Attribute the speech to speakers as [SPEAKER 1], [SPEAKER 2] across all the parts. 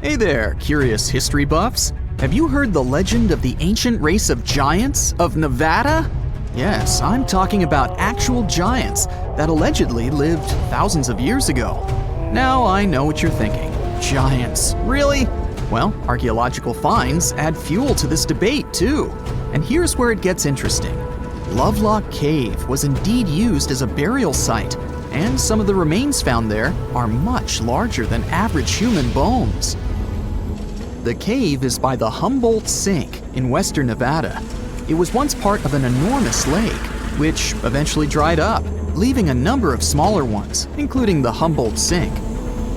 [SPEAKER 1] Hey there, curious history buffs. Have you heard the legend of the ancient race of giants of Nevada? Yes, I'm talking about actual giants that allegedly lived thousands of years ago. Now I know what you're thinking. Giants, really? Well, archaeological finds add fuel to this debate too. And here's where it gets interesting. Lovelock Cave was indeed used as a burial site, and some of the remains found there are much larger than average human bones. The cave is by the Humboldt Sink in western Nevada. It was once part of an enormous lake, which eventually dried up, leaving a number of smaller ones, including the Humboldt Sink.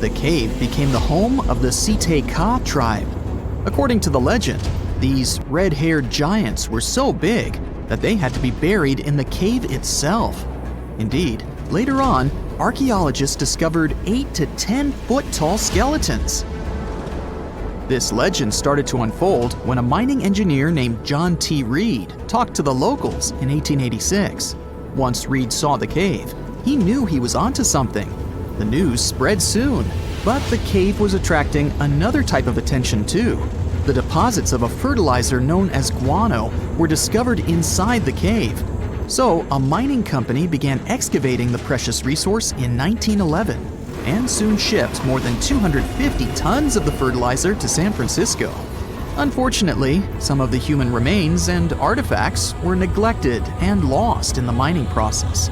[SPEAKER 1] The cave became the home of the Site-Ka tribe. According to the legend, these red-haired giants were so big that they had to be buried in the cave itself. Indeed, later on, archaeologists discovered 8 to 10 foot tall skeletons. This legend started to unfold when a mining engineer named John T. Reed talked to the locals in 1886. Once Reed saw the cave, he knew he was onto something. The news spread soon, but the cave was attracting another type of attention too. The deposits of a fertilizer known as guano were discovered inside the cave. So a mining company began excavating the precious resource in 1911 and soon shipped more than 250 tons of the fertilizer to San Francisco. Unfortunately, some of the human remains and artifacts were neglected and lost in the mining process.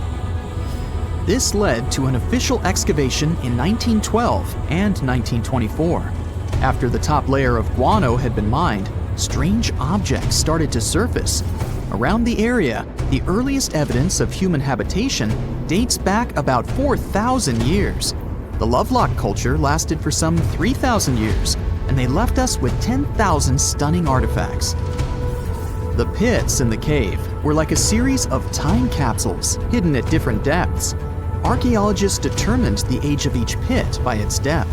[SPEAKER 1] This led to an official excavation in 1912 and 1924. After the top layer of guano had been mined, strange objects started to surface. Around the area, the earliest evidence of human habitation dates back about 4,000 years. The Lovelock culture lasted for some 3,000 years, and they left us with 10,000 stunning artifacts. The pits in the cave were like a series of time capsules hidden at different depths. Archaeologists determined the age of each pit by its depth.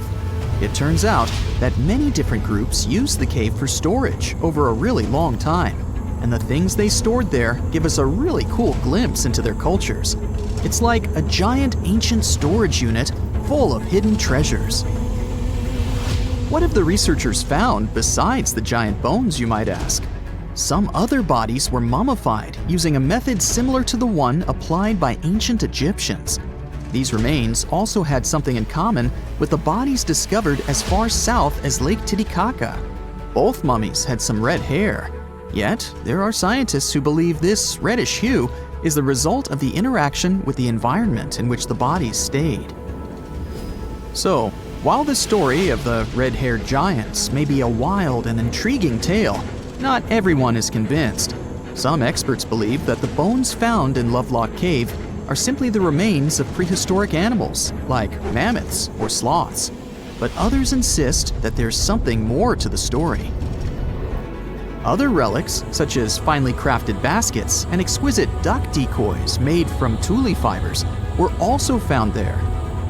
[SPEAKER 1] It turns out that many different groups used the cave for storage over a really long time, and the things they stored there give us a really cool glimpse into their cultures. It's like a giant ancient storage unit full of hidden treasures. What have the researchers found besides the giant bones, you might ask? Some other bodies were mummified using a method similar to the one applied by ancient Egyptians. These remains also had something in common with the bodies discovered as far south as Lake Titicaca. Both mummies had some red hair. Yet, there are scientists who believe this reddish hue is the result of the interaction with the environment in which the bodies stayed. So, while the story of the red-haired giants may be a wild and intriguing tale, not everyone is convinced. Some experts believe that the bones found in Lovelock Cave are simply the remains of prehistoric animals, like mammoths or sloths. But others insist that there's something more to the story. Other relics, such as finely crafted baskets and exquisite duck decoys made from tule fibers, were also found there.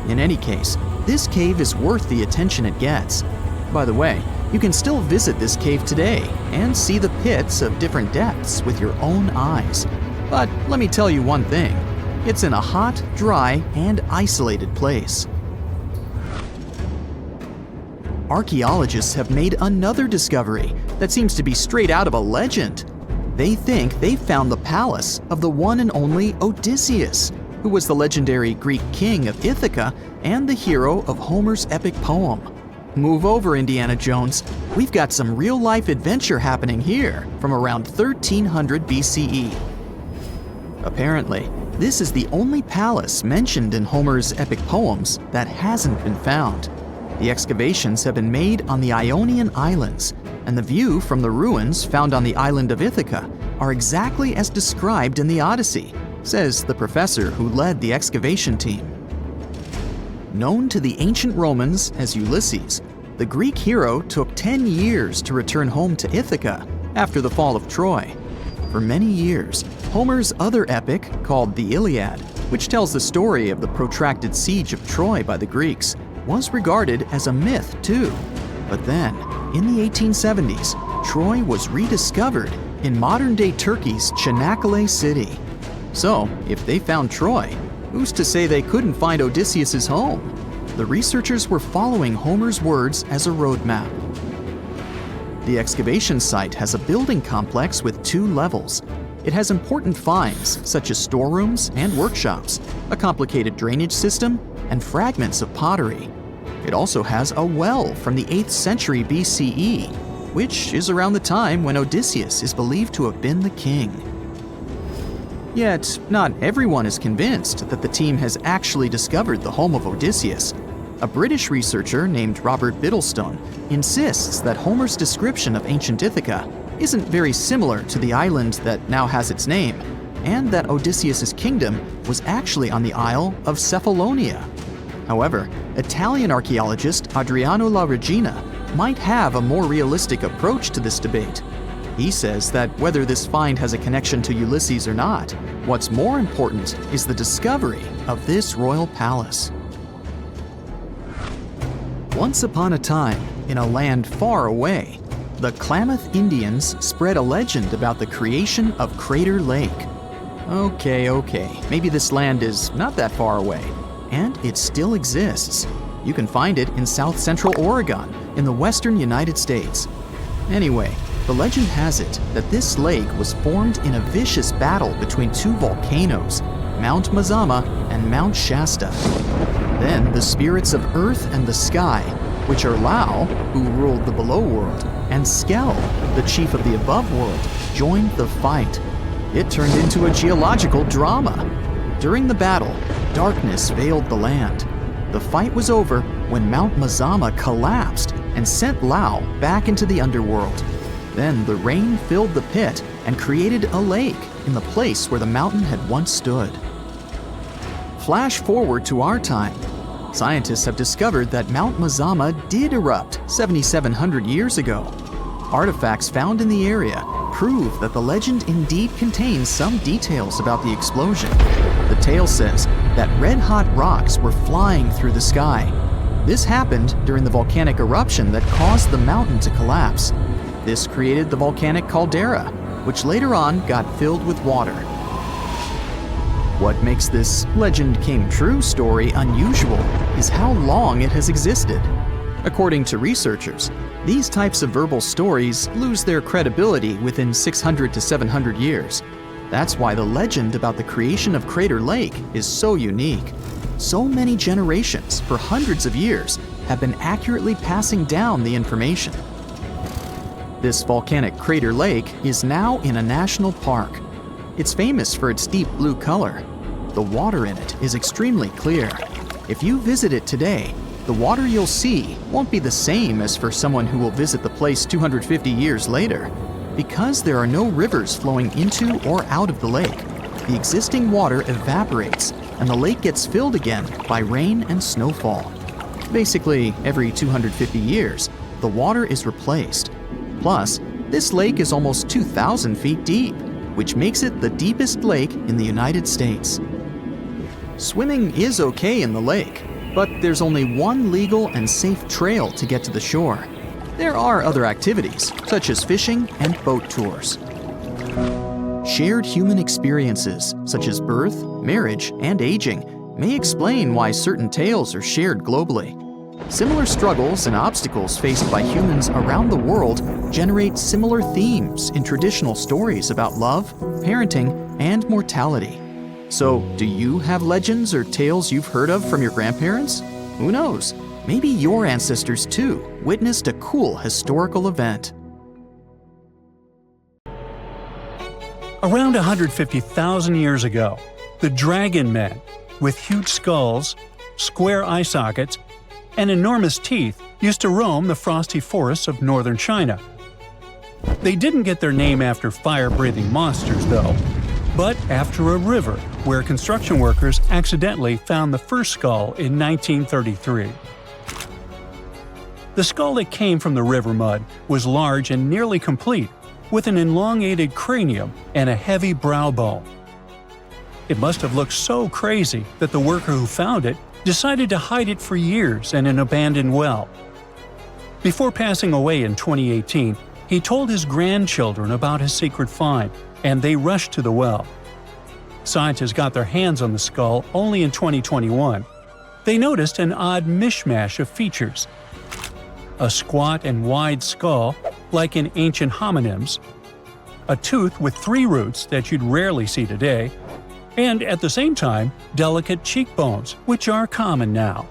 [SPEAKER 1] In any case, this cave is worth the attention it gets. By the way, you can still visit this cave today and see the pits of different depths with your own eyes. But let me tell you one thing, it's in a hot, dry, and isolated place. Archaeologists have made another discovery that seems to be straight out of a legend. They think they found the palace of the one and only Odysseus, who was the legendary Greek king of Ithaca and the hero of Homer's epic poem. Move over, Indiana Jones. We've got some real-life adventure happening here from around 1300 BCE. Apparently, this is the only palace mentioned in Homer's epic poems that hasn't been found. The excavations have been made on the Ionian Islands, and the view from the ruins found on the island of Ithaca are exactly as described in the Odyssey, says the professor who led the excavation team. Known to the ancient Romans as Ulysses, the Greek hero took 10 years to return home to Ithaca after the fall of Troy. For many years, Homer's other epic, called the Iliad, which tells the story of the protracted siege of Troy by the Greeks, was regarded as a myth too. But then, in the 1870s, Troy was rediscovered in modern-day Turkey's Çanakkale city. So, if they found Troy, who's to say they couldn't find Odysseus's home? The researchers were following Homer's words as a roadmap. The excavation site has a building complex with 2 levels. It has important finds, such as storerooms and workshops, a complicated drainage system, and fragments of pottery. It also has a well from the 8th century BCE, which is around the time when Odysseus is believed to have been the king. Yet, not everyone is convinced that the team has actually discovered the home of Odysseus. A British researcher named Robert Biddlestone insists that Homer's description of ancient Ithaca isn't very similar to the island that now has its name, and that Odysseus's kingdom was actually on the Isle of Cephalonia. However, Italian archaeologist Adriano La Regina might have a more realistic approach to this debate. He says that whether this find has a connection to Ulysses or not, what's more important is the discovery of this royal palace. Once upon a time, in a land far away, the Klamath Indians spread a legend about the creation of Crater Lake. Okay, maybe this land is not that far away, and it still exists. You can find it in south-central Oregon, in the western United States. Anyway, the legend has it that this lake was formed in a vicious battle between 2 volcanoes, Mount Mazama and Mount Shasta. Then the spirits of Earth and the Sky, which are Lao, who ruled the below world, and Skell, the chief of the above world, joined the fight. It turned into a geological drama. During the battle, darkness veiled the land. The fight was over when Mount Mazama collapsed and sent Lao back into the underworld. Then the rain filled the pit and created a lake in the place where the mountain had once stood. Flash forward to our time. Scientists have discovered that Mount Mazama did erupt 7,700 years ago. Artifacts found in the area prove that the legend indeed contains some details about the explosion. The tale says that red-hot rocks were flying through the sky. This happened during the volcanic eruption that caused the mountain to collapse. This created the volcanic caldera, which later on got filled with water. What makes this legend came true story unusual is how long it has existed. According to researchers, these types of verbal stories lose their credibility within 600 to 700 years. That's why the legend about the creation of Crater Lake is so unique. So many generations, for hundreds of years, have been accurately passing down the information. This volcanic crater lake is now in a national park. It's famous for its deep blue color. The water in it is extremely clear. If you visit it today, the water you'll see won't be the same as for someone who will visit the place 250 years later. Because there are no rivers flowing into or out of the lake, the existing water evaporates and the lake gets filled again by rain and snowfall. Basically, every 250 years, the water is replaced. Plus, this lake is almost 2,000 feet deep, which makes it the deepest lake in the United States. Swimming is okay in the lake, but there's only one legal and safe trail to get to the shore. There are other activities, such as fishing and boat tours. Shared human experiences, such as birth, marriage, and aging, may explain why certain tales are shared globally. Similar struggles and obstacles faced by humans around the world generate similar themes in traditional stories about love, parenting, and mortality. So, do you have legends or tales you've heard of from your grandparents? Who knows? Maybe your ancestors too witnessed a cool historical event.
[SPEAKER 2] Around 150,000 years ago, the Dragon Men, with huge skulls, square eye sockets, and enormous teeth, used to roam the frosty forests of northern China. They didn't get their name after fire-breathing monsters, though, but after a river where construction workers accidentally found the first skull in 1933. The skull that came from the river mud was large and nearly complete, with an elongated cranium and a heavy brow bone. It must have looked so crazy that the worker who found it decided to hide it for years in an abandoned well. Before passing away in 2018, he told his grandchildren about his secret find, and they rushed to the well. Scientists got their hands on the skull only in 2021. They noticed an odd mishmash of features: a squat and wide skull, like in ancient hominins, a tooth with 3 roots that you'd rarely see today, and at the same time, delicate cheekbones, which are common now.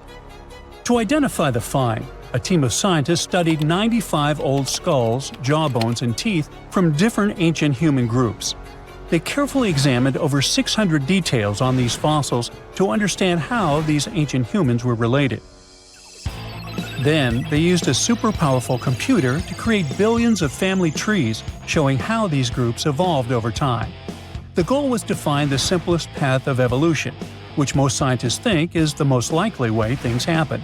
[SPEAKER 2] To identify the find, a team of scientists studied 95 old skulls, jawbones, and teeth from different ancient human groups. They carefully examined over 600 details on these fossils to understand how these ancient humans were related. Then, they used a super powerful computer to create billions of family trees showing how these groups evolved over time. The goal was to find the simplest path of evolution, which most scientists think is the most likely way things happen.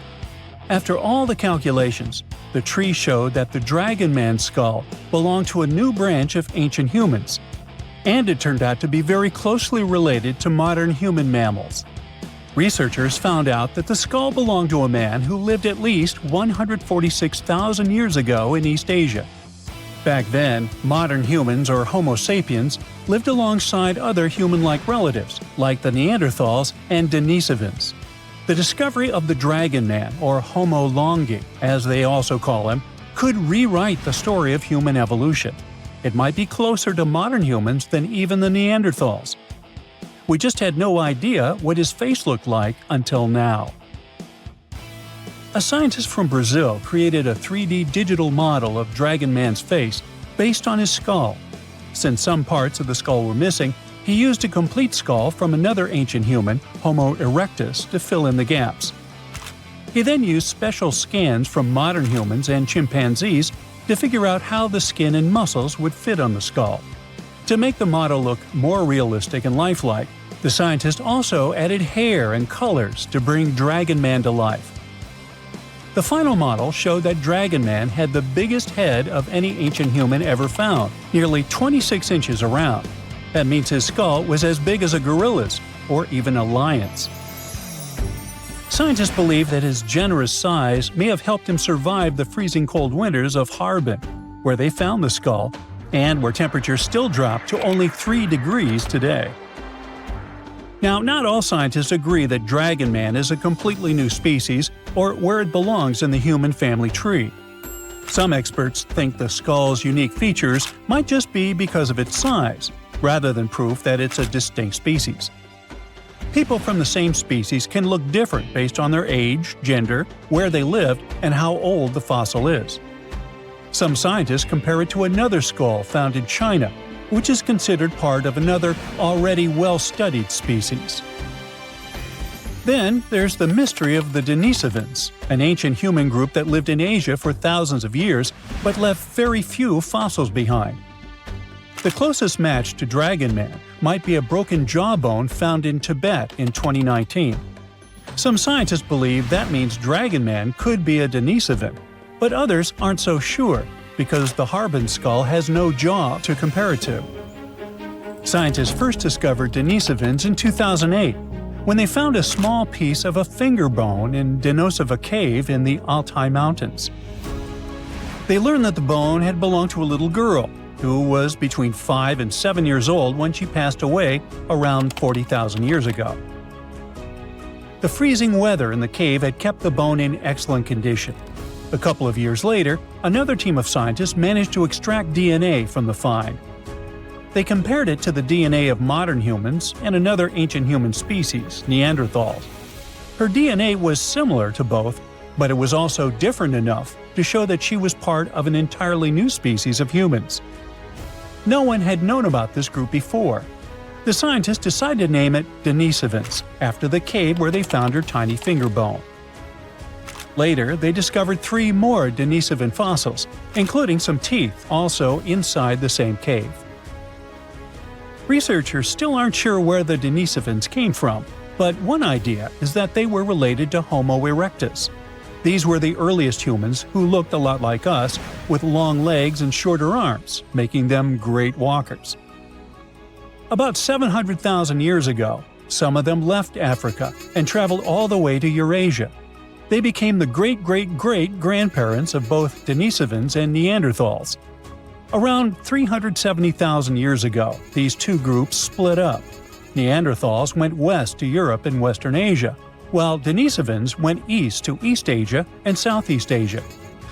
[SPEAKER 2] After all the calculations, the tree showed that the Dragon Man skull belonged to a new branch of ancient humans, and it turned out to be very closely related to modern human mammals. Researchers found out that the skull belonged to a man who lived at least 146,000 years ago in East Asia. Back then, modern humans, or Homo sapiens, lived alongside other human-like relatives, like the Neanderthals and Denisovans. The discovery of the Dragon Man, or Homo longi, as they also call him, could rewrite the story of human evolution. It might be closer to modern humans than even the Neanderthals. We just had no idea what his face looked like until now. A scientist from Brazil created a 3D digital model of Dragon Man's face based on his skull. Since some parts of the skull were missing, he used a complete skull from another ancient human, Homo erectus, to fill in the gaps. He then used special scans from modern humans and chimpanzees to figure out how the skin and muscles would fit on the skull. To make the model look more realistic and lifelike, the scientist also added hair and colors to bring Dragon Man to life. The final model showed that Dragon Man had the biggest head of any ancient human ever found, nearly 26 inches around. That means his skull was as big as a gorilla's, or even a lion's. Scientists believe that his generous size may have helped him survive the freezing cold winters of Harbin, where they found the skull, and where temperatures still drop to only 3 degrees today. Now, not all scientists agree that Dragon Man is a completely new species or where it belongs in the human family tree. Some experts think the skull's unique features might just be because of its size, rather than proof that it's a distinct species. People from the same species can look different based on their age, gender, where they lived, and how old the fossil is. Some scientists compare it to another skull found in China, which is considered part of another already well-studied species. Then there's the mystery of the Denisovans, an ancient human group that lived in Asia for thousands of years but left very few fossils behind. The closest match to Dragon Man might be a broken jawbone found in Tibet in 2019. Some scientists believe that means Dragon Man could be a Denisovan, but others aren't so sure because the Harbin skull has no jaw to compare it to. Scientists first discovered Denisovans in 2008 when they found a small piece of a finger bone in Denisova Cave in the Altai Mountains. They learned that the bone had belonged to a little girl who was between 5 and 7 years old when she passed away around 40,000 years ago. The freezing weather in the cave had kept the bone in excellent condition. A couple of years later, another team of scientists managed to extract DNA from the find. They compared it to the DNA of modern humans and another ancient human species, Neanderthals. Her DNA was similar to both, but it was also different enough to show that she was part of an entirely new species of humans. No one had known about this group before. The scientists decided to name it Denisovans, after the cave where they found her tiny finger bone. Later, they discovered 3 more Denisovan fossils, including some teeth also inside the same cave. Researchers still aren't sure where the Denisovans came from, but one idea is that they were related to Homo erectus. These were the earliest humans who looked a lot like us, with long legs and shorter arms, making them great walkers. About 700,000 years ago, some of them left Africa and traveled all the way to Eurasia. They became the great-great-great-grandparents of both Denisovans and Neanderthals. Around 370,000 years ago, these two groups split up. Neanderthals went west to Europe and Western Asia, while Denisovans went east to East Asia and Southeast Asia.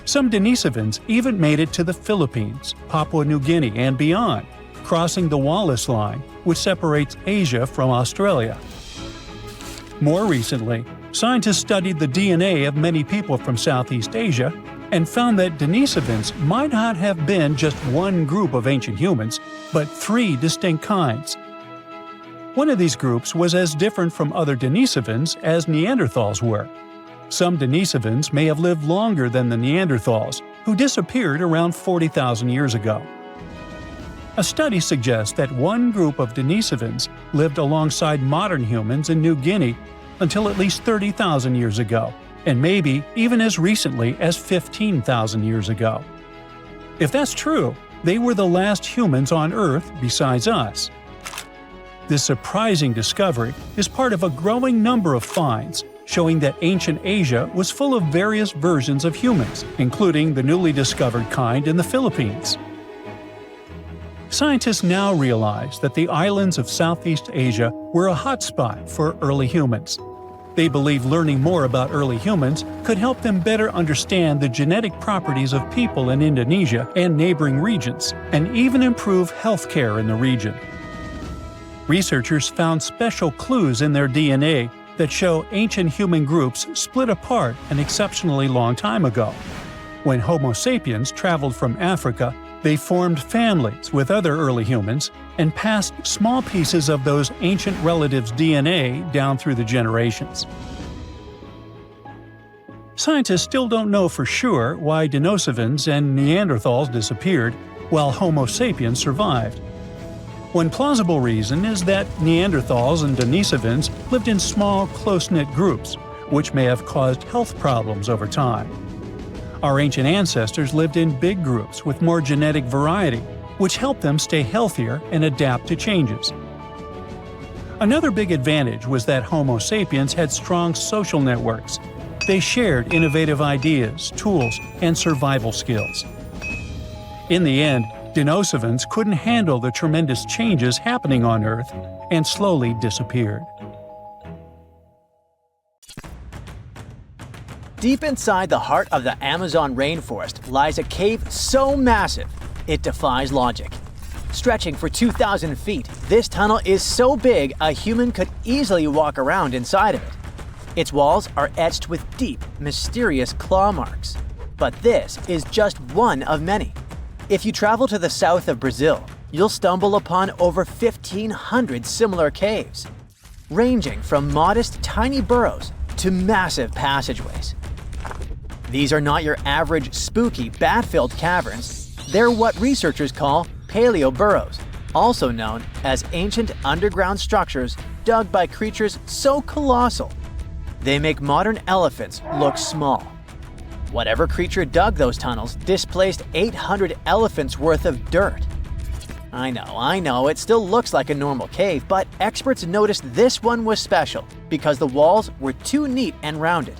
[SPEAKER 2] Some Denisovans even made it to the Philippines, Papua New Guinea, and beyond, crossing the Wallace Line, which separates Asia from Australia. More recently, scientists studied the DNA of many people from Southeast Asia and found that Denisovans might not have been just one group of ancient humans, but three distinct kinds. One of these groups was as different from other Denisovans as Neanderthals were. Some Denisovans may have lived longer than the Neanderthals, who disappeared around 40,000 years ago. A study suggests that one group of Denisovans lived alongside modern humans in New Guinea until at least 30,000 years ago, and maybe even as recently as 15,000 years ago. If that's true, they were the last humans on Earth besides us. This surprising discovery is part of a growing number of finds showing that ancient Asia was full of various versions of humans, including the newly discovered kind in the Philippines. Scientists now realize that the islands of Southeast Asia were a hotspot for early humans. They believe learning more about early humans could help them better understand the genetic properties of people in Indonesia and neighboring regions, and even improve healthcare in the region. Researchers found special clues in their DNA that show ancient human groups split apart an exceptionally long time ago. When Homo sapiens traveled from Africa, they formed families with other early humans and passed small pieces of those ancient relatives' DNA down through the generations. Scientists still don't know for sure why Denisovans and Neanderthals disappeared while Homo sapiens survived. One plausible reason is that Neanderthals and Denisovans lived in small, close-knit groups, which may have caused health problems over time. Our ancient ancestors lived in big groups with more genetic variety, which helped them stay healthier and adapt to changes. Another big advantage was that Homo sapiens had strong social networks. They shared innovative ideas, tools, and survival skills. In the end, Denisovans couldn't handle the tremendous changes happening on Earth and slowly disappeared.
[SPEAKER 3] Deep inside the heart of the Amazon rainforest lies a cave so massive it defies logic. Stretching for 2,000 feet, this tunnel is so big a human could easily walk around inside of it. Its walls are etched with deep, mysterious claw marks. But this is just one of many. If you travel to the south of Brazil, you'll stumble upon over 1,500 similar caves, ranging from modest tiny burrows to massive passageways. These are not your average spooky, bat-filled caverns. They're what researchers call paleo burrows, also known as ancient underground structures dug by creatures so colossal they make modern elephants look small. Whatever creature dug those tunnels displaced 800 elephants worth of dirt. I know, it still looks like a normal cave, but experts noticed this one was special because the walls were too neat and rounded,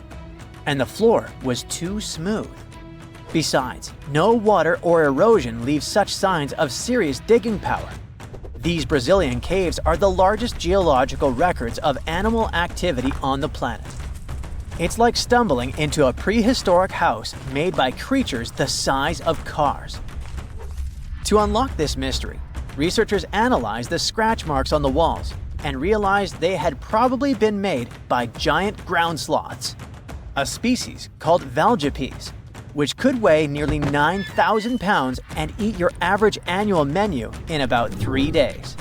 [SPEAKER 3] and the floor was too smooth. Besides, no water or erosion leaves such signs of serious digging power. These Brazilian caves are the largest geological records of animal activity on the planet. It's like stumbling into a prehistoric house made by creatures the size of cars. To unlock this mystery, researchers analyzed the scratch marks on the walls and realized they had probably been made by giant ground sloths, a species called valgipes, which could weigh nearly 9,000 pounds and eat your average annual menu in about 3 days.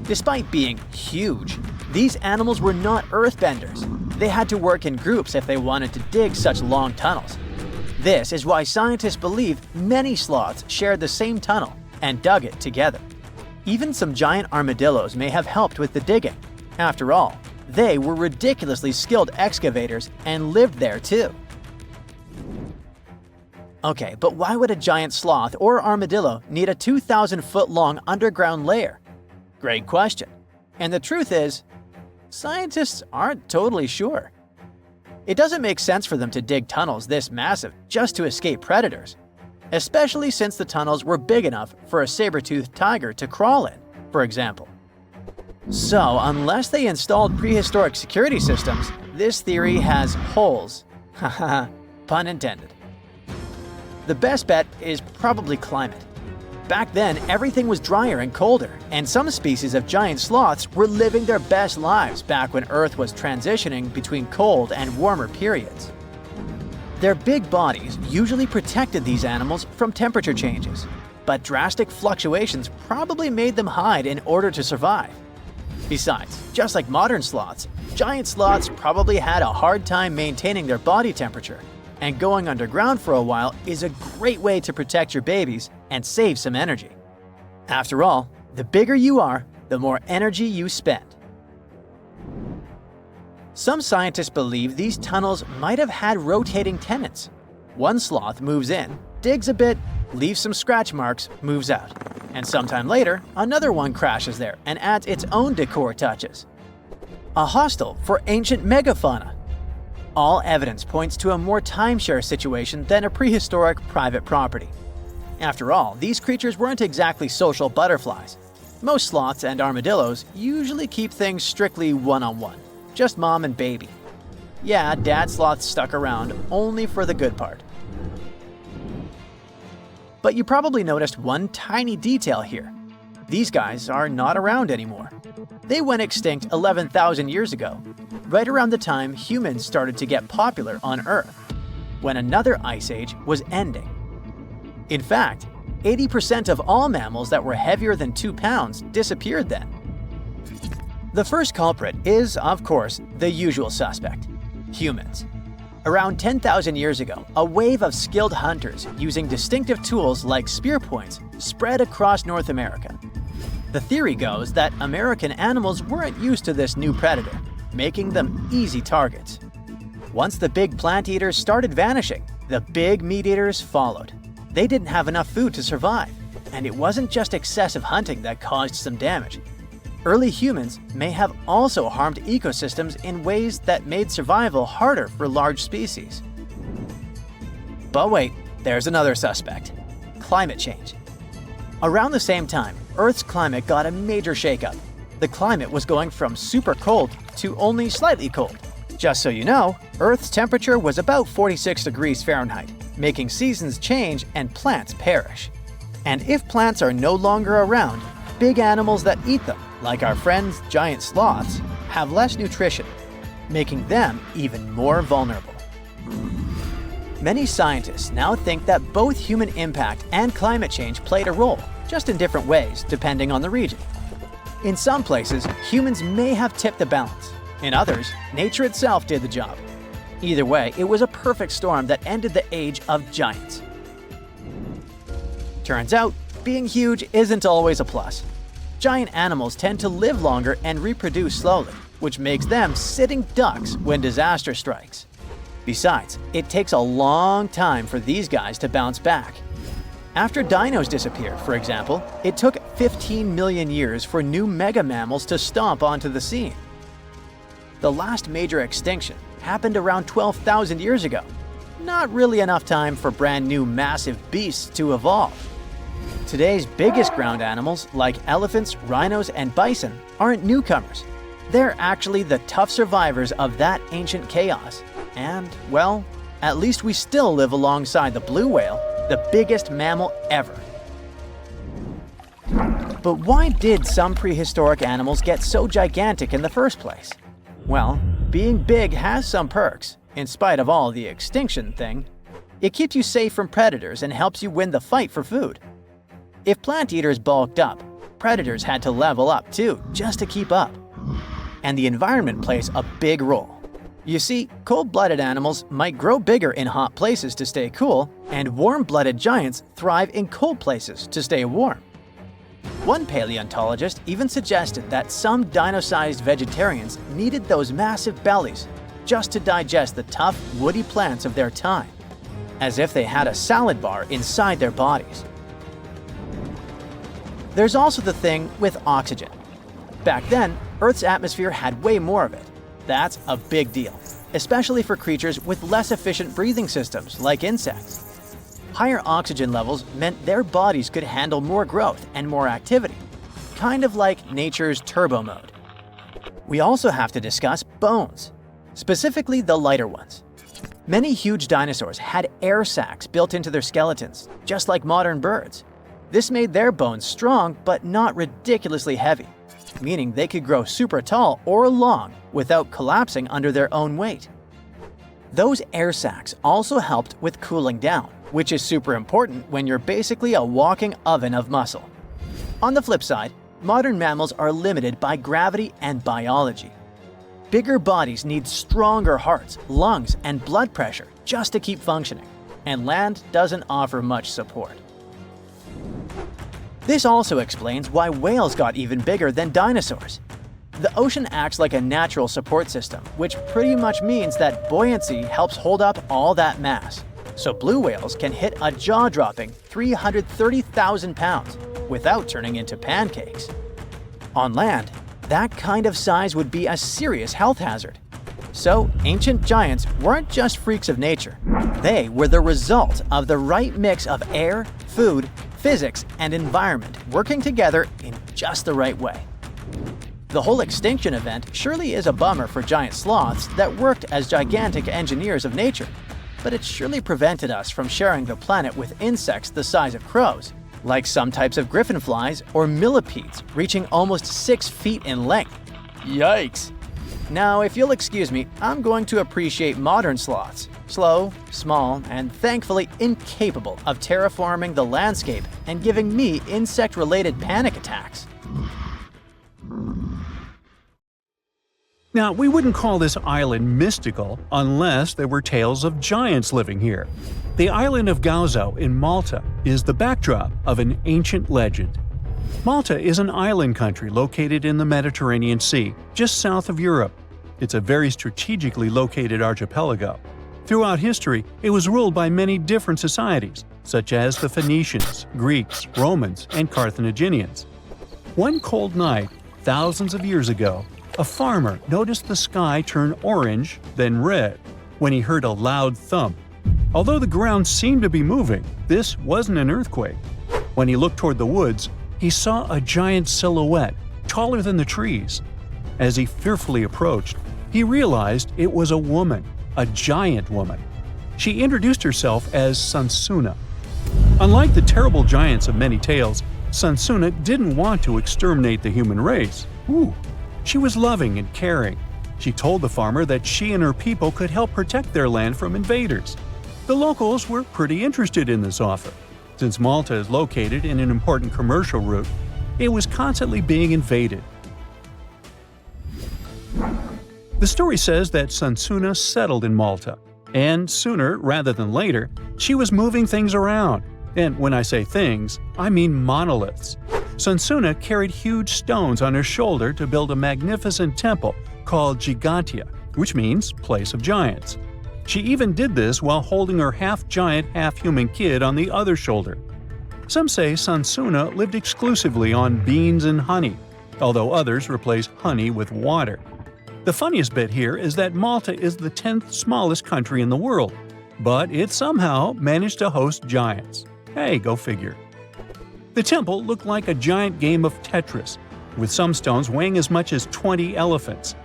[SPEAKER 3] Despite being huge, these animals were not earthbenders. They had to work in groups if they wanted to dig such long tunnels. This is why scientists believe many sloths shared the same tunnel and dug it together. Even some giant armadillos may have helped with the digging. After all, they were ridiculously skilled excavators and lived there too. Okay, but why would a giant sloth or armadillo need a 2,000-foot-long underground lair? Great question. And the truth is, scientists aren't totally sure. It doesn't make sense for them to dig tunnels this massive just to escape predators, especially since the tunnels were big enough for a saber-toothed tiger to crawl in, for example. So, unless they installed prehistoric security systems, this theory has holes. Haha, pun intended. The best bet is probably climate. Back then, everything was drier and colder, and some species of giant sloths were living their best lives back when Earth was transitioning between cold and warmer periods. Their big bodies usually protected these animals from temperature changes, but drastic fluctuations probably made them hide in order to survive. Besides, just like modern sloths, giant sloths probably had a hard time maintaining their body temperature, and going underground for a while is a great way to protect your babies and save some energy. After all, the bigger you are, the more energy you spend. Some scientists believe these tunnels might have had rotating tenants. One sloth moves in, digs a bit, leaves some scratch marks, moves out. And sometime later, another one crashes there and adds its own decor touches. A hostel for ancient megafauna. All evidence points to a more timeshare situation than a prehistoric private property. After all, these creatures weren't exactly social butterflies. Most sloths and armadillos usually keep things strictly one-on-one, just mom and baby. Yeah, dad sloth stuck around only for the good part. But you probably noticed one tiny detail here. These guys are not around anymore. They went extinct 11,000 years ago, right around the time humans started to get popular on Earth, when another ice age was ending. In fact, 80% of all mammals that were heavier than 2 pounds disappeared then. The first culprit is, of course, the usual suspect: humans. Around 10,000 years ago, a wave of skilled hunters using distinctive tools like spear points spread across North America. The theory goes that American animals weren't used to this new predator, making them easy targets. Once the big plant eaters started vanishing, the big meat eaters followed. They didn't have enough food to survive, and it wasn't just excessive hunting that caused some damage. Early humans may have also harmed ecosystems in ways that made survival harder for large species. But wait, there's another suspect: climate change. Around the same time, Earth's climate got a major shakeup. The climate was going from super cold to only slightly cold. Just so you know, Earth's temperature was about 46 degrees Fahrenheit, making seasons change and plants perish. And if plants are no longer around, big animals that eat them, like our friends giant sloths, have less nutrition, making them even more vulnerable. Many scientists now think that both human impact and climate change played a role, just in different ways depending on the region. In some places, humans may have tipped the balance. In others, nature itself did the job. Either way, it was a perfect storm that ended the age of giants. Turns out, being huge isn't always a plus. Giant animals tend to live longer and reproduce slowly, which makes them sitting ducks when disaster strikes. Besides, it takes a long time for these guys to bounce back. After dinos disappeared, for example, it took 15 million years for new mega mammals to stomp onto the scene. The last major extinction happened around 12,000 years ago. Not really enough time for brand new massive beasts to evolve. Today's biggest ground animals, like elephants, rhinos, and bison, aren't newcomers. They're actually the tough survivors of that ancient chaos. And, well, at least we still live alongside the blue whale, the biggest mammal ever. But why did some prehistoric animals get so gigantic in the first place? Well, being big has some perks, in spite of all the extinction thing. It keeps you safe from predators and helps you win the fight for food. If plant eaters bulked up, predators had to level up too, just to keep up. And the environment plays a big role. You see, cold-blooded animals might grow bigger in hot places to stay cool, and warm-blooded giants thrive in cold places to stay warm. One paleontologist even suggested that some dino-sized vegetarians needed those massive bellies just to digest the tough, woody plants of their time, as if they had a salad bar inside their bodies. There's also the thing with oxygen. Back then, Earth's atmosphere had way more of it. That's a big deal, especially for creatures with less efficient breathing systems like insects. Higher oxygen levels meant their bodies could handle more growth and more activity. kind of like nature's turbo mode. We also have to discuss bones, specifically the lighter ones. Many huge dinosaurs had air sacs built into their skeletons, just like modern birds. This made their bones strong but not ridiculously heavy, meaning they could grow super tall or long without collapsing under their own weight. Those air sacs also helped with cooling down, which is super important when you're basically a walking oven of muscle. On the flip side, modern mammals are limited by gravity and biology. Bigger bodies need stronger hearts, lungs, and blood pressure just to keep functioning, and land doesn't offer much support. This also explains why whales got even bigger than dinosaurs. The ocean acts like a natural support system, which pretty much means that buoyancy helps hold up all that mass. So blue whales can hit a jaw-dropping 330,000 pounds without turning into pancakes. On land, that kind of size would be a serious health hazard. So ancient giants weren't just freaks of nature. They were the result of the right mix of air, food, physics, and environment working together in just the right way. The whole extinction event surely is a bummer for giant sloths that worked as gigantic engineers of nature, but it surely prevented us from sharing the planet with insects the size of crows, like some types of griffin flies or millipedes reaching almost 6 feet in length. Yikes! Now, if you'll excuse me, I'm going to appreciate modern sloths. Slow, small, and thankfully incapable of terraforming the landscape and giving me insect-related panic attacks.
[SPEAKER 2] Now, we wouldn't call this island mystical unless there were tales of giants living here. The island of Gozo in Malta is the backdrop of an ancient legend. Malta is an island country located in the Mediterranean Sea, just south of Europe. It's a very strategically located archipelago. Throughout history, it was ruled by many different societies, such as the Phoenicians, Greeks, Romans, and Carthaginians. One cold night, thousands of years ago, a farmer noticed the sky turn orange, then red, when he heard a loud thump. Although the ground seemed to be moving, this wasn't an earthquake. When he looked toward the woods, he saw a giant silhouette, taller than the trees. As he fearfully approached, he realized it was a woman, a giant woman. She introduced herself as Sansuna. Unlike the terrible giants of many tales, Sansuna didn't want to exterminate the human race. She was loving and caring. She told the farmer that she and her people could help protect their land from invaders. The locals were pretty interested in this offer. Since Malta is located in an important commercial route, it was constantly being invaded. The story says that Sansuna settled in Malta, and sooner rather than later, she was moving things around. And when I say things, I mean monoliths. Sansuna carried huge stones on her shoulder to build a magnificent temple called Gigantia, which means place of giants. She even did this while holding her half-giant, half-human kid on the other shoulder. Some say Sansuna lived exclusively on beans and honey, although others replace honey with water. The funniest bit here is that Malta is the 10th smallest country in the world, but it somehow managed to host giants. Hey, go figure. The temple looked like a giant game of Tetris, with some stones weighing as much as 20 elephants.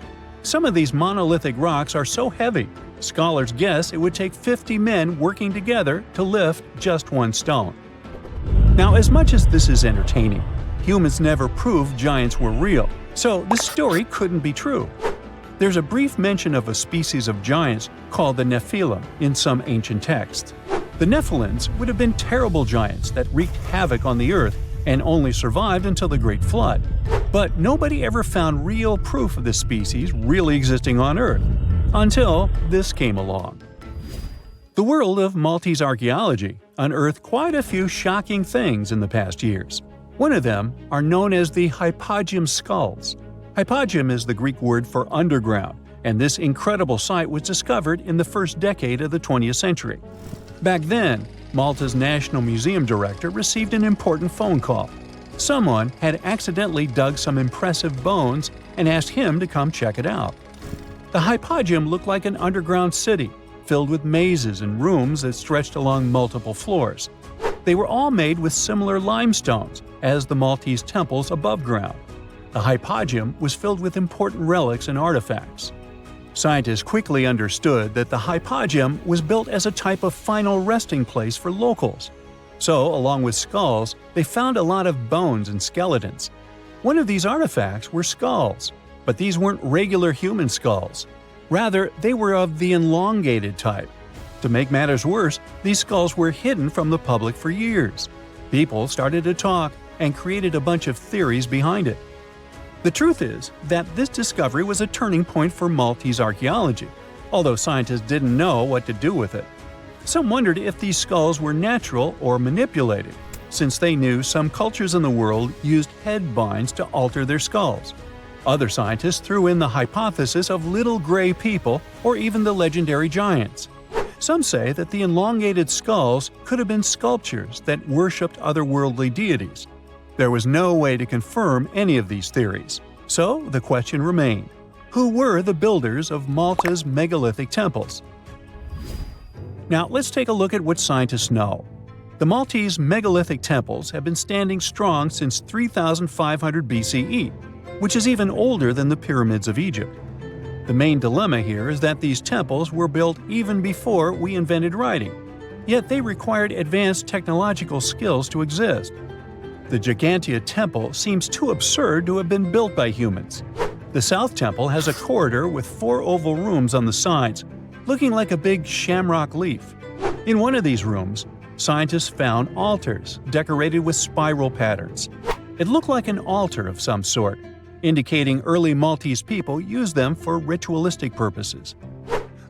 [SPEAKER 2] Some of these monolithic rocks are so heavy, scholars guess it would take 50 men working together to lift just one stone. Now, as much as this is entertaining, humans never proved giants were real, so this story couldn't be true. There's a brief mention of a species of giants called the Nephilim in some ancient texts. The Nephilims would have been terrible giants that wreaked havoc on the earth and only survived until the Great Flood. But nobody ever found real proof of this species really existing on Earth, until this came along. The world of Maltese archaeology unearthed quite a few shocking things in the past years. One of them are known as the hypogeum skulls. Hypogeum is the Greek word for underground, and this incredible site was discovered in the first decade of the 20th century. Back then, Malta's National Museum director received an important phone call. Someone had accidentally dug some impressive bones and asked him to come check it out. The hypogeum looked like an underground city, filled with mazes and rooms that stretched along multiple floors. They were all made with similar limestones, as the Maltese temples above ground. The hypogeum was filled with important relics and artifacts. Scientists quickly understood that the hypogeum was built as a type of final resting place for locals. So, along with skulls, they found a lot of bones and skeletons. One of these artifacts were skulls, but these weren't regular human skulls. Rather, they were of the elongated type. To make matters worse, these skulls were hidden from the public for years. People started to talk and created a bunch of theories behind it. The truth is that this discovery was a turning point for Maltese archaeology, although scientists didn't know what to do with it. Some wondered if these skulls were natural or manipulated, since they knew some cultures in the world used head binds to alter their skulls. Other scientists threw in the hypothesis of little gray people or even the legendary giants. Some say that the elongated skulls could have been sculptures that worshipped otherworldly deities. There was no way to confirm any of these theories. So the question remained: who were the builders of Malta's megalithic temples? Now let's take a look at what scientists know. The Maltese megalithic temples have been standing strong since 3500 BCE, which is even older than the pyramids of Egypt. The main dilemma here is that these temples were built even before we invented writing, yet they required advanced technological skills to exist. The Gigantea Temple seems too absurd to have been built by humans. The South Temple has a corridor with 4 oval rooms on the sides, looking like a big shamrock leaf. In one of these rooms, scientists found altars decorated with spiral patterns. It looked like an altar of some sort, indicating early Maltese people used them for ritualistic purposes.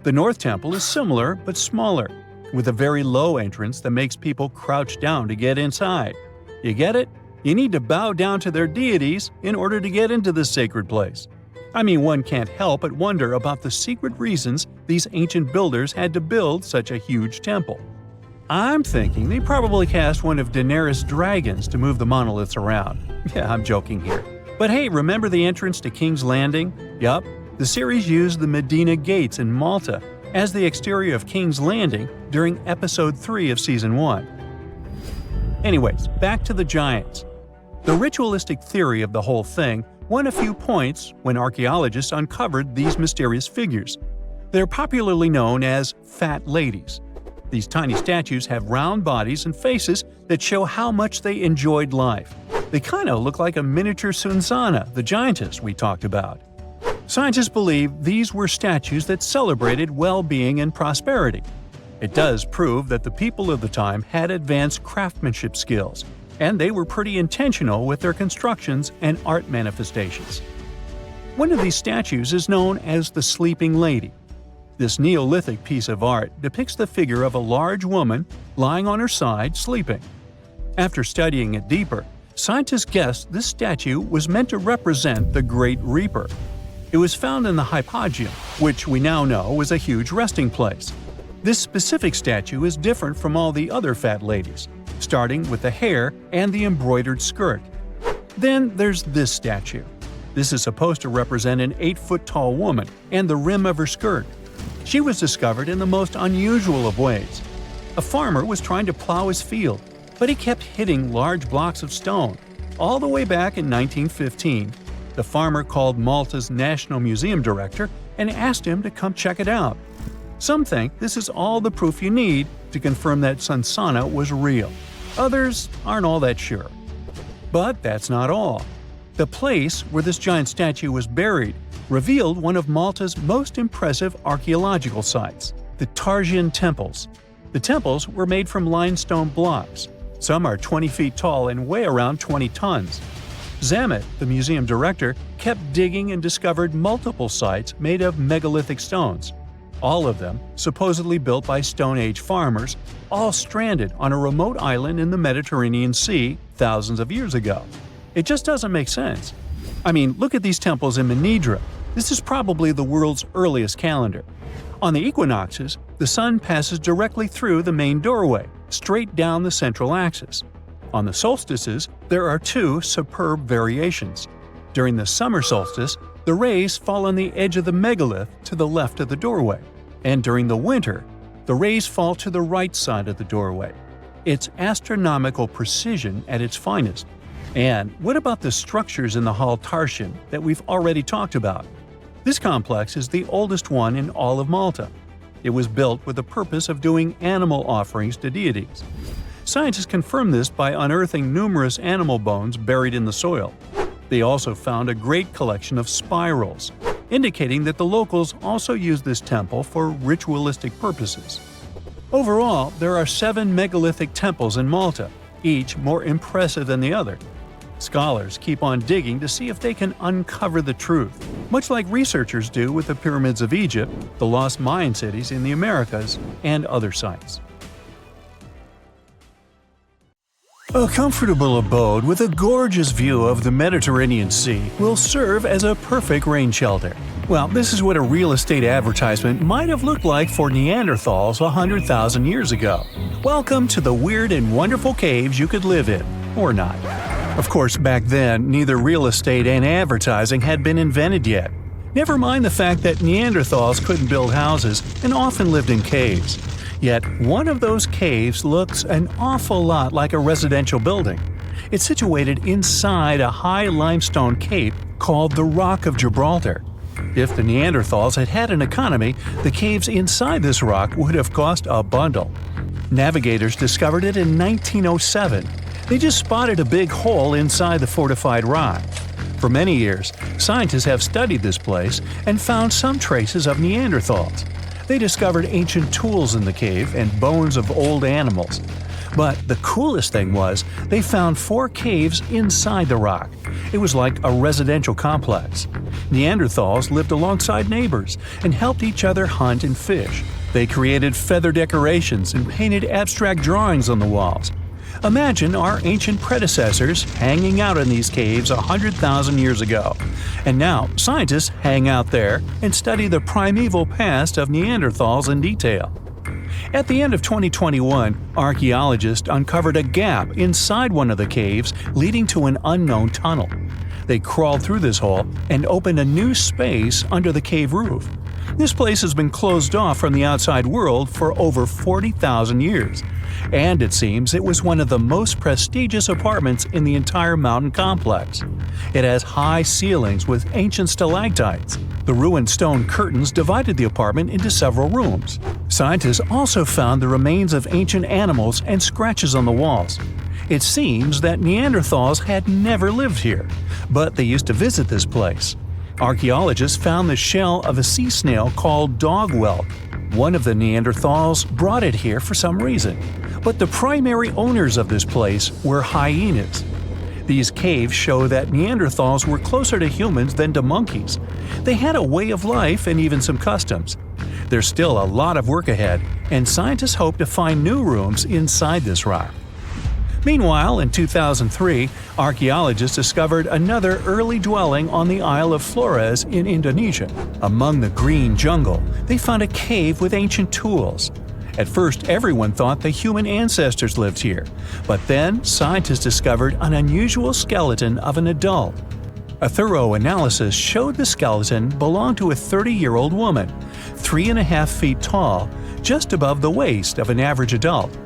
[SPEAKER 2] The North Temple is similar but smaller, with a very low entrance that makes people crouch down to get inside. You get it? You need to bow down to their deities in order to get into this sacred place. I mean, one can't help but wonder about the secret reasons these ancient builders had to build such a huge temple. I'm thinking they probably cast one of Daenerys' dragons to move the monoliths around. Yeah, I'm joking here. But hey, remember the entrance to King's Landing? Yup, the series used the Medina Gates in Malta as the exterior of King's Landing during Episode 3 of Season 1. Anyways, back to the giants. The ritualistic theory of the whole thing won a few points when archaeologists uncovered these mysterious figures. They're popularly known as fat ladies. These tiny statues have round bodies and faces that show how much they enjoyed life. They kind of look like a miniature Sunsana, the giantess we talked about. Scientists believe these were statues that celebrated well-being and prosperity. It does prove that the people of the time had advanced craftsmanship skills, and they were pretty intentional with their constructions and art manifestations. One of these statues is known as the Sleeping Lady. This Neolithic piece of art depicts the figure of a large woman lying on her side sleeping. After studying it deeper, scientists guessed this statue was meant to represent the Great Reaper. It was found in the hypogeum, which we now know was a huge resting place. This specific statue is different from all the other fat ladies, starting with the hair and the embroidered skirt. Then there's this statue. This is supposed to represent an 8-foot-tall woman and the rim of her skirt. She was discovered in the most unusual of ways. A farmer was trying to plow his field, but he kept hitting large blocks of stone. All the way back in 1915, the farmer called Malta's National Museum director and asked him to come check it out. Some think this is all the proof you need to confirm that Sunsana was real. Others aren't all that sure. But that's not all. The place where this giant statue was buried revealed one of Malta's most impressive archaeological sites, the Tarsian Temples. The temples were made from limestone blocks. Some are 20 feet tall and weigh around 20 tons. Zamet, the museum director, kept digging and discovered multiple sites made of megalithic stones. All of them supposedly built by Stone Age farmers, all stranded on a remote island in the Mediterranean Sea thousands of years ago. It just doesn't make sense. I mean, look at these temples in Niger. This is probably the world's earliest calendar. On the equinoxes, the sun passes directly through the main doorway, straight down the central axis. On the solstices, there are 2 superb variations. During the summer solstice, the rays fall on the edge of the megalith to the left of the doorway, and during the winter, the rays fall to the right side of the doorway. It's astronomical precision at its finest. And what about the structures in the Hal Tarshan that we've already talked about? This complex is the oldest one in all of Malta. It was built with the purpose of doing animal offerings to deities. Scientists confirmed this by unearthing numerous animal bones buried in the soil. They also found a great collection of spirals, indicating that the locals also used this temple for ritualistic purposes. Overall, there are 7 megalithic temples in Malta, each more impressive than the other. Scholars keep on digging to see if they can uncover the truth, much like researchers do with the pyramids of Egypt, the lost Mayan cities in the Americas, and other sites. A comfortable abode with a gorgeous view of the Mediterranean Sea will serve as a perfect rain shelter. Well, this is what a real estate advertisement might have looked like for Neanderthals 100,000 years ago. Welcome to the weird and wonderful caves you could live in, or not. Of course, back then, neither real estate and advertising had been invented yet. Never mind the fact that Neanderthals couldn't build houses and often lived in caves. Yet, one of those caves looks an awful lot like a residential building. It's situated inside a high limestone cape called the Rock of Gibraltar. If the Neanderthals had had an economy, the caves inside this rock would have cost a bundle. Navigators discovered it in 1907. They just spotted a big hole inside the fortified rock. For many years, scientists have studied this place and found some traces of Neanderthals. They discovered ancient tools in the cave and bones of old animals. But the coolest thing was, they found 4 caves inside the rock. It was like a residential complex. Neanderthals lived alongside neighbors and helped each other hunt and fish. They created feather decorations and painted abstract drawings on the walls. Imagine our ancient predecessors hanging out in these caves 100,000 years ago. And now, scientists hang out there and study the primeval past of Neanderthals in detail. At the end of 2021, archaeologists uncovered a gap inside one of the caves leading to an unknown tunnel. They crawled through this hole and opened a new space under the cave roof. This place has been closed off from the outside world for over 40,000 years. And it seems it was one of the most prestigious apartments in the entire mountain complex. It has high ceilings with ancient stalactites. The ruined stone curtains divided the apartment into several rooms. Scientists also found the remains of ancient animals and scratches on the walls. It seems that Neanderthals had never lived here, but they used to visit this place. Archaeologists found the shell of a sea snail called dog whelk. One of the Neanderthals brought it here for some reason, but the primary owners of this place were hyenas. These caves show that Neanderthals were closer to humans than to monkeys. They had a way of life and even some customs. There's still a lot of work ahead, and scientists hope to find new rooms inside this rock. Meanwhile, in 2003, archaeologists discovered another early dwelling on the Isle of Flores in Indonesia. Among the green jungle, they found a cave with ancient tools. At first, everyone thought the human ancestors lived here, but then scientists discovered an unusual skeleton of an adult. A thorough analysis showed the skeleton belonged to a 30-year-old woman, 3.5 feet tall, just above the waist of an average adult.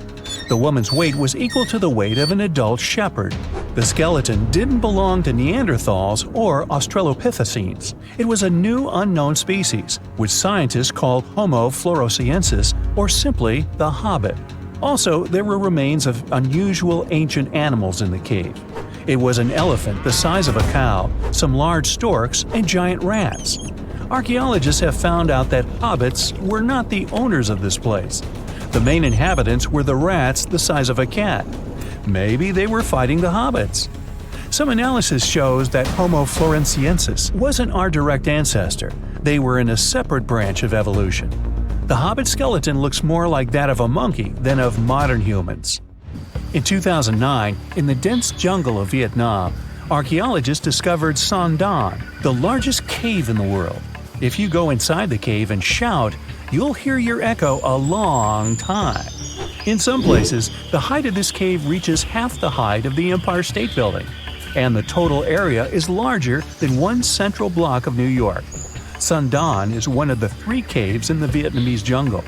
[SPEAKER 2] The woman's weight was equal to the weight of an adult shepherd. The skeleton didn't belong to Neanderthals or Australopithecines. It was a new unknown species, which scientists called Homo floresiensis, or simply the Hobbit. Also, there were remains of unusual ancient animals in the cave. It was an elephant the size of a cow, some large storks, and giant rats. Archaeologists have found out that hobbits were not the owners of this place. The main inhabitants were the rats the size of a cat. Maybe they were fighting the hobbits. Some analysis shows that Homo floresiensis wasn't our direct ancestor. They were in a separate branch of evolution. The hobbit skeleton looks more like that of a monkey than of modern humans. In 2009, in the dense jungle of Vietnam, archaeologists discovered Son Don, the largest cave in the world. If you go inside the cave and shout, you'll hear your echo a long time. In some places, the height of this cave reaches half the height of the Empire State Building, and the total area is larger than one central block of New York. Son Don is one of the 3 caves in the Vietnamese jungle.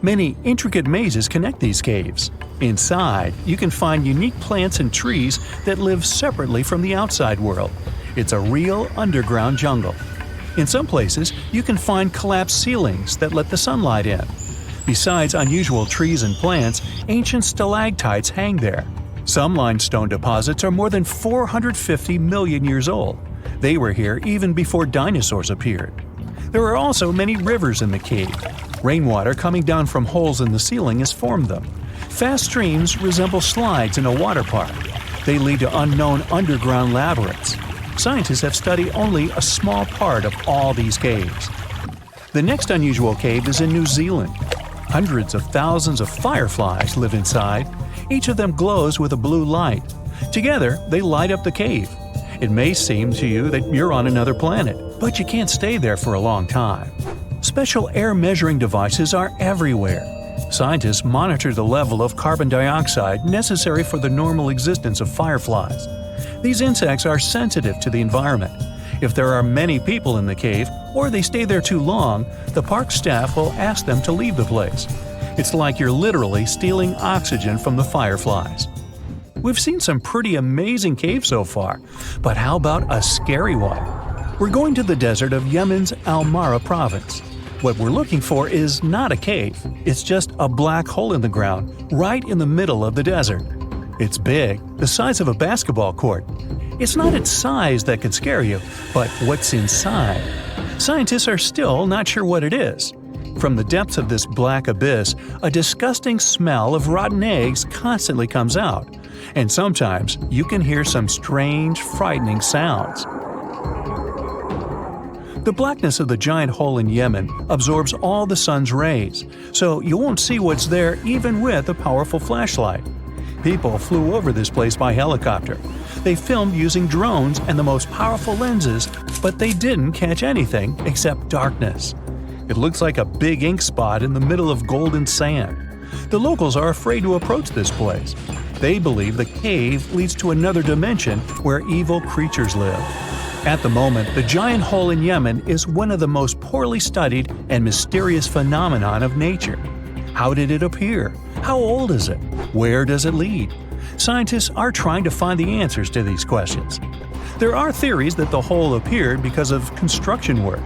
[SPEAKER 2] Many intricate mazes connect these caves. Inside, you can find unique plants and trees that live separately from the outside world. It's a real underground jungle. In some places, you can find collapsed ceilings that let the sunlight in. Besides unusual trees and plants, ancient stalactites hang there. Some limestone deposits are more than 450 million years old. They were here even before dinosaurs appeared. There are also many rivers in the cave. Rainwater coming down from holes in the ceiling has formed them. Fast streams resemble slides in a water park. They lead to unknown underground labyrinths. Scientists have studied only a small part of all these caves. The next unusual cave is in New Zealand. Hundreds of thousands of fireflies live inside. Each of them glows with a blue light. Together, they light up the cave. It may seem to you that you're on another planet, but you can't stay there for a long time. Special air measuring devices are everywhere. Scientists monitor the level of carbon dioxide necessary for the normal existence of fireflies. These insects are sensitive to the environment. If there are many people in the cave, or they stay there too long, the park staff will ask them to leave the place. It's like you're literally stealing oxygen from the fireflies. We've seen some pretty amazing caves so far, but how about a scary one? We're going to the desert of Yemen's Al Mara province. What we're looking for is not a cave, it's just a black hole in the ground, right in the middle of the desert. It's big, the size of a basketball court. It's not its size that could scare you, but what's inside. Scientists are still not sure what it is. From the depths of this black abyss, a disgusting smell of rotten eggs constantly comes out, and sometimes you can hear some strange, frightening sounds. The blackness of the giant hole in Yemen absorbs all the sun's rays, so you won't see what's there even with a powerful flashlight. People flew over this place by helicopter. They filmed using drones and the most powerful lenses, but they didn't catch anything except darkness. It looks like a big ink spot in the middle of golden sand. The locals are afraid to approach this place. They believe the cave leads to another dimension where evil creatures live. At the moment, the giant hole in Yemen is one of the most poorly studied and mysterious phenomenon of nature. How did it appear? How old is it? Where does it lead? Scientists are trying to find the answers to these questions. There are theories that the hole appeared because of construction work.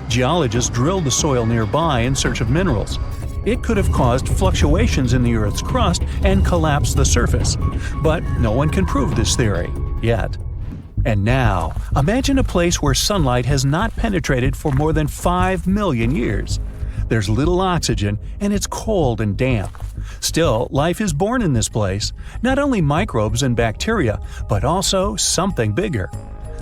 [SPEAKER 2] Geologists drilled the soil nearby in search of minerals. It could have caused fluctuations in the Earth's crust and collapsed the surface. But no one can prove this theory, yet. And now, imagine a place where sunlight has not penetrated for more than 5 million years. There's little oxygen, and it's cold and damp. Still, life is born in this place, not only microbes and bacteria, but also something bigger.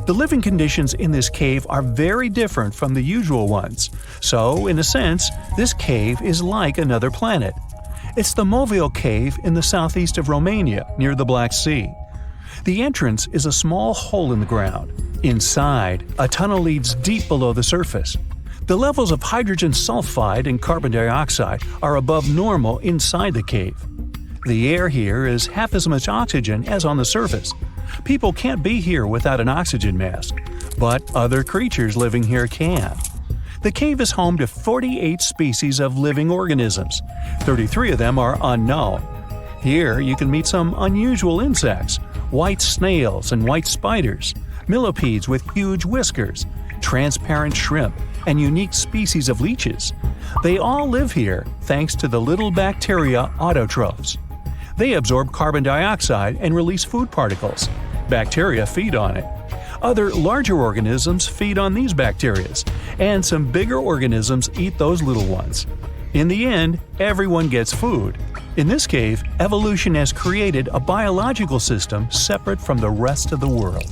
[SPEAKER 2] The living conditions in this cave are very different from the usual ones, so, in a sense, this cave is like another planet. It's the Movil Cave in the southeast of Romania, near the Black Sea. The entrance is a small hole in the ground. Inside, a tunnel leads deep below the surface. The levels of hydrogen sulfide and carbon dioxide are above normal inside the cave. The air here is half as much oxygen as on the surface. People can't be here without an oxygen mask, but other creatures living here can. The cave is home to 48 species of living organisms. 33 of them are unknown. Here you can meet some unusual insects, white snails and white spiders, millipedes with huge whiskers, transparent shrimp, and unique species of leeches. They all live here thanks to the little bacteria autotrophs. They absorb carbon dioxide and release food particles. Bacteria feed on it. Other larger organisms feed on these bacteria, and some bigger organisms eat those little ones. In the end, everyone gets food. In this cave, evolution has created a biological system separate from the rest of the world.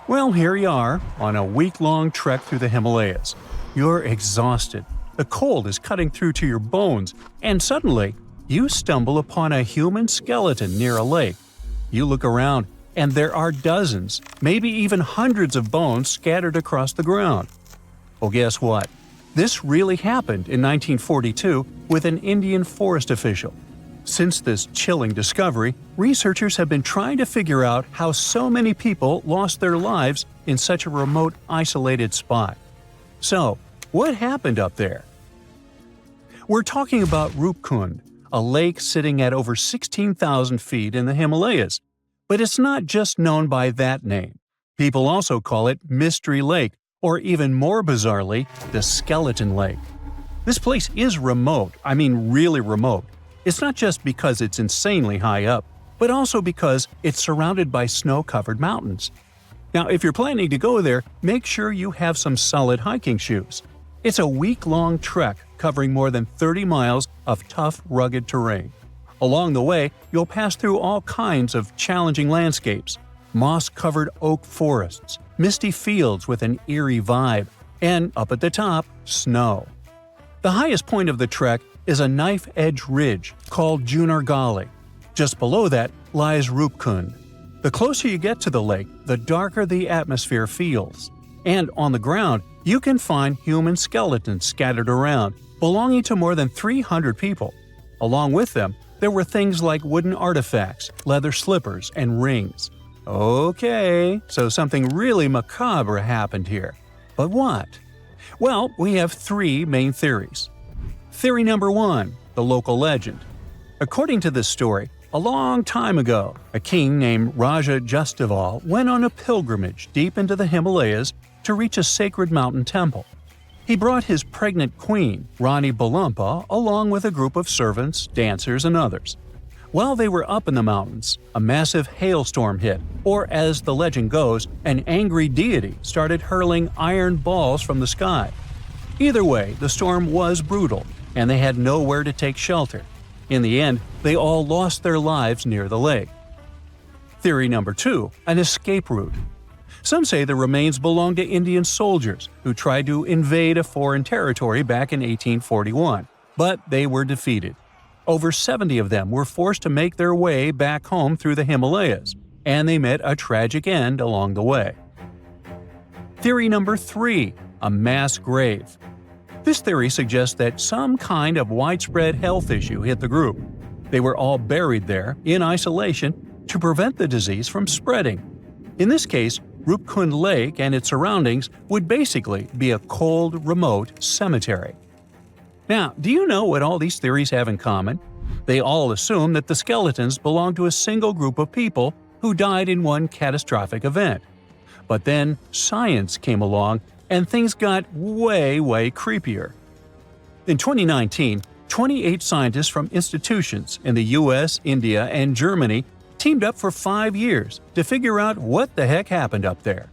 [SPEAKER 2] Well, here you are, on a week-long trek through the Himalayas. You're exhausted. The cold is cutting through to your bones, and suddenly, you stumble upon a human skeleton near a lake. You look around, and there are dozens, maybe even hundreds of bones scattered across the ground. Well, guess what? This really happened in 1942 with an Indian forest official. Since this chilling discovery, researchers have been trying to figure out how so many people lost their lives in such a remote, isolated spot. So, what happened up there? We're talking about Rupkund, a lake sitting at over 16,000 feet in the Himalayas. But it's not just known by that name. People also call it Mystery Lake, or even more bizarrely, the Skeleton Lake. This place is remote, I mean really remote. It's not just because it's insanely high up, but also because it's surrounded by snow-covered mountains. Now, if you're planning to go there, make sure you have some solid hiking shoes. It's a week-long trek covering more than 30 miles of tough, rugged terrain. Along the way, you'll pass through all kinds of challenging landscapes: moss-covered oak forests, misty fields with an eerie vibe, and up at the top, snow. The highest point of the trek is a knife-edge ridge called Junargali. Just below that lies Rupkund. The closer you get to the lake, the darker the atmosphere feels. And on the ground, you can find human skeletons scattered around, belonging to more than 300 people. Along with them, there were things like wooden artifacts, leather slippers, and rings. Okay, so something really macabre happened here. But what? Well, we have three main theories. Theory number 1, the local legend. According to this story, a long time ago, a king named Raja Justival went on a pilgrimage deep into the Himalayas to reach a sacred mountain temple. He brought his pregnant queen, Rani Balumpa, along with a group of servants, dancers, and others. While they were up in the mountains, a massive hailstorm hit, or as the legend goes, an angry deity started hurling iron balls from the sky. Either way, the storm was brutal, and they had nowhere to take shelter. In the end, they all lost their lives near the lake. Theory number 2, an escape route. Some say the remains belong to Indian soldiers who tried to invade a foreign territory back in 1841, but they were defeated. Over 70 of them were forced to make their way back home through the Himalayas, and they met a tragic end along the way. Theory number 3, a mass grave. This theory suggests that some kind of widespread health issue hit the group. They were all buried there, in isolation, to prevent the disease from spreading. In this case, Rupkund Lake and its surroundings would basically be a cold, remote cemetery. Now, do you know what all these theories have in common? They all assume that the skeletons belong to a single group of people who died in one catastrophic event. But then science came along and things got way creepier. In 2019, 28 scientists from institutions in the US, India, and Germany teamed up for 5 years to figure out what the heck happened up there.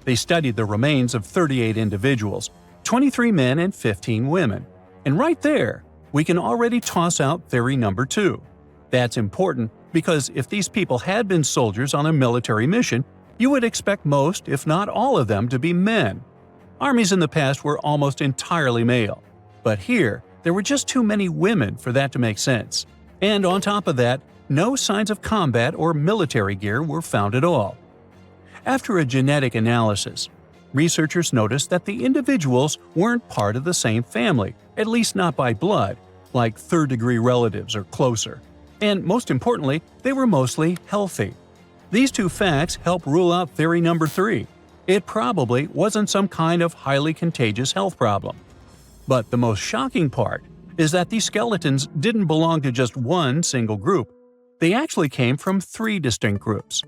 [SPEAKER 2] They studied the remains of 38 individuals, 23 men and 15 women. And right there, we can already toss out theory number 2. That's important because if these people had been soldiers on a military mission, you would expect most, if not all of them, to be men. Armies in the past were almost entirely male. But here, there were just too many women for that to make sense. And on top of that, no signs of combat or military gear were found at all. After a genetic analysis, researchers noticed that the individuals weren't part of the same family, at least not by blood, like third-degree relatives or closer. And most importantly, they were mostly healthy. These two facts help rule out theory number 3. It probably wasn't some kind of highly contagious health problem. But the most shocking part is that these skeletons didn't belong to just one single group. They actually came from 3 distinct groups.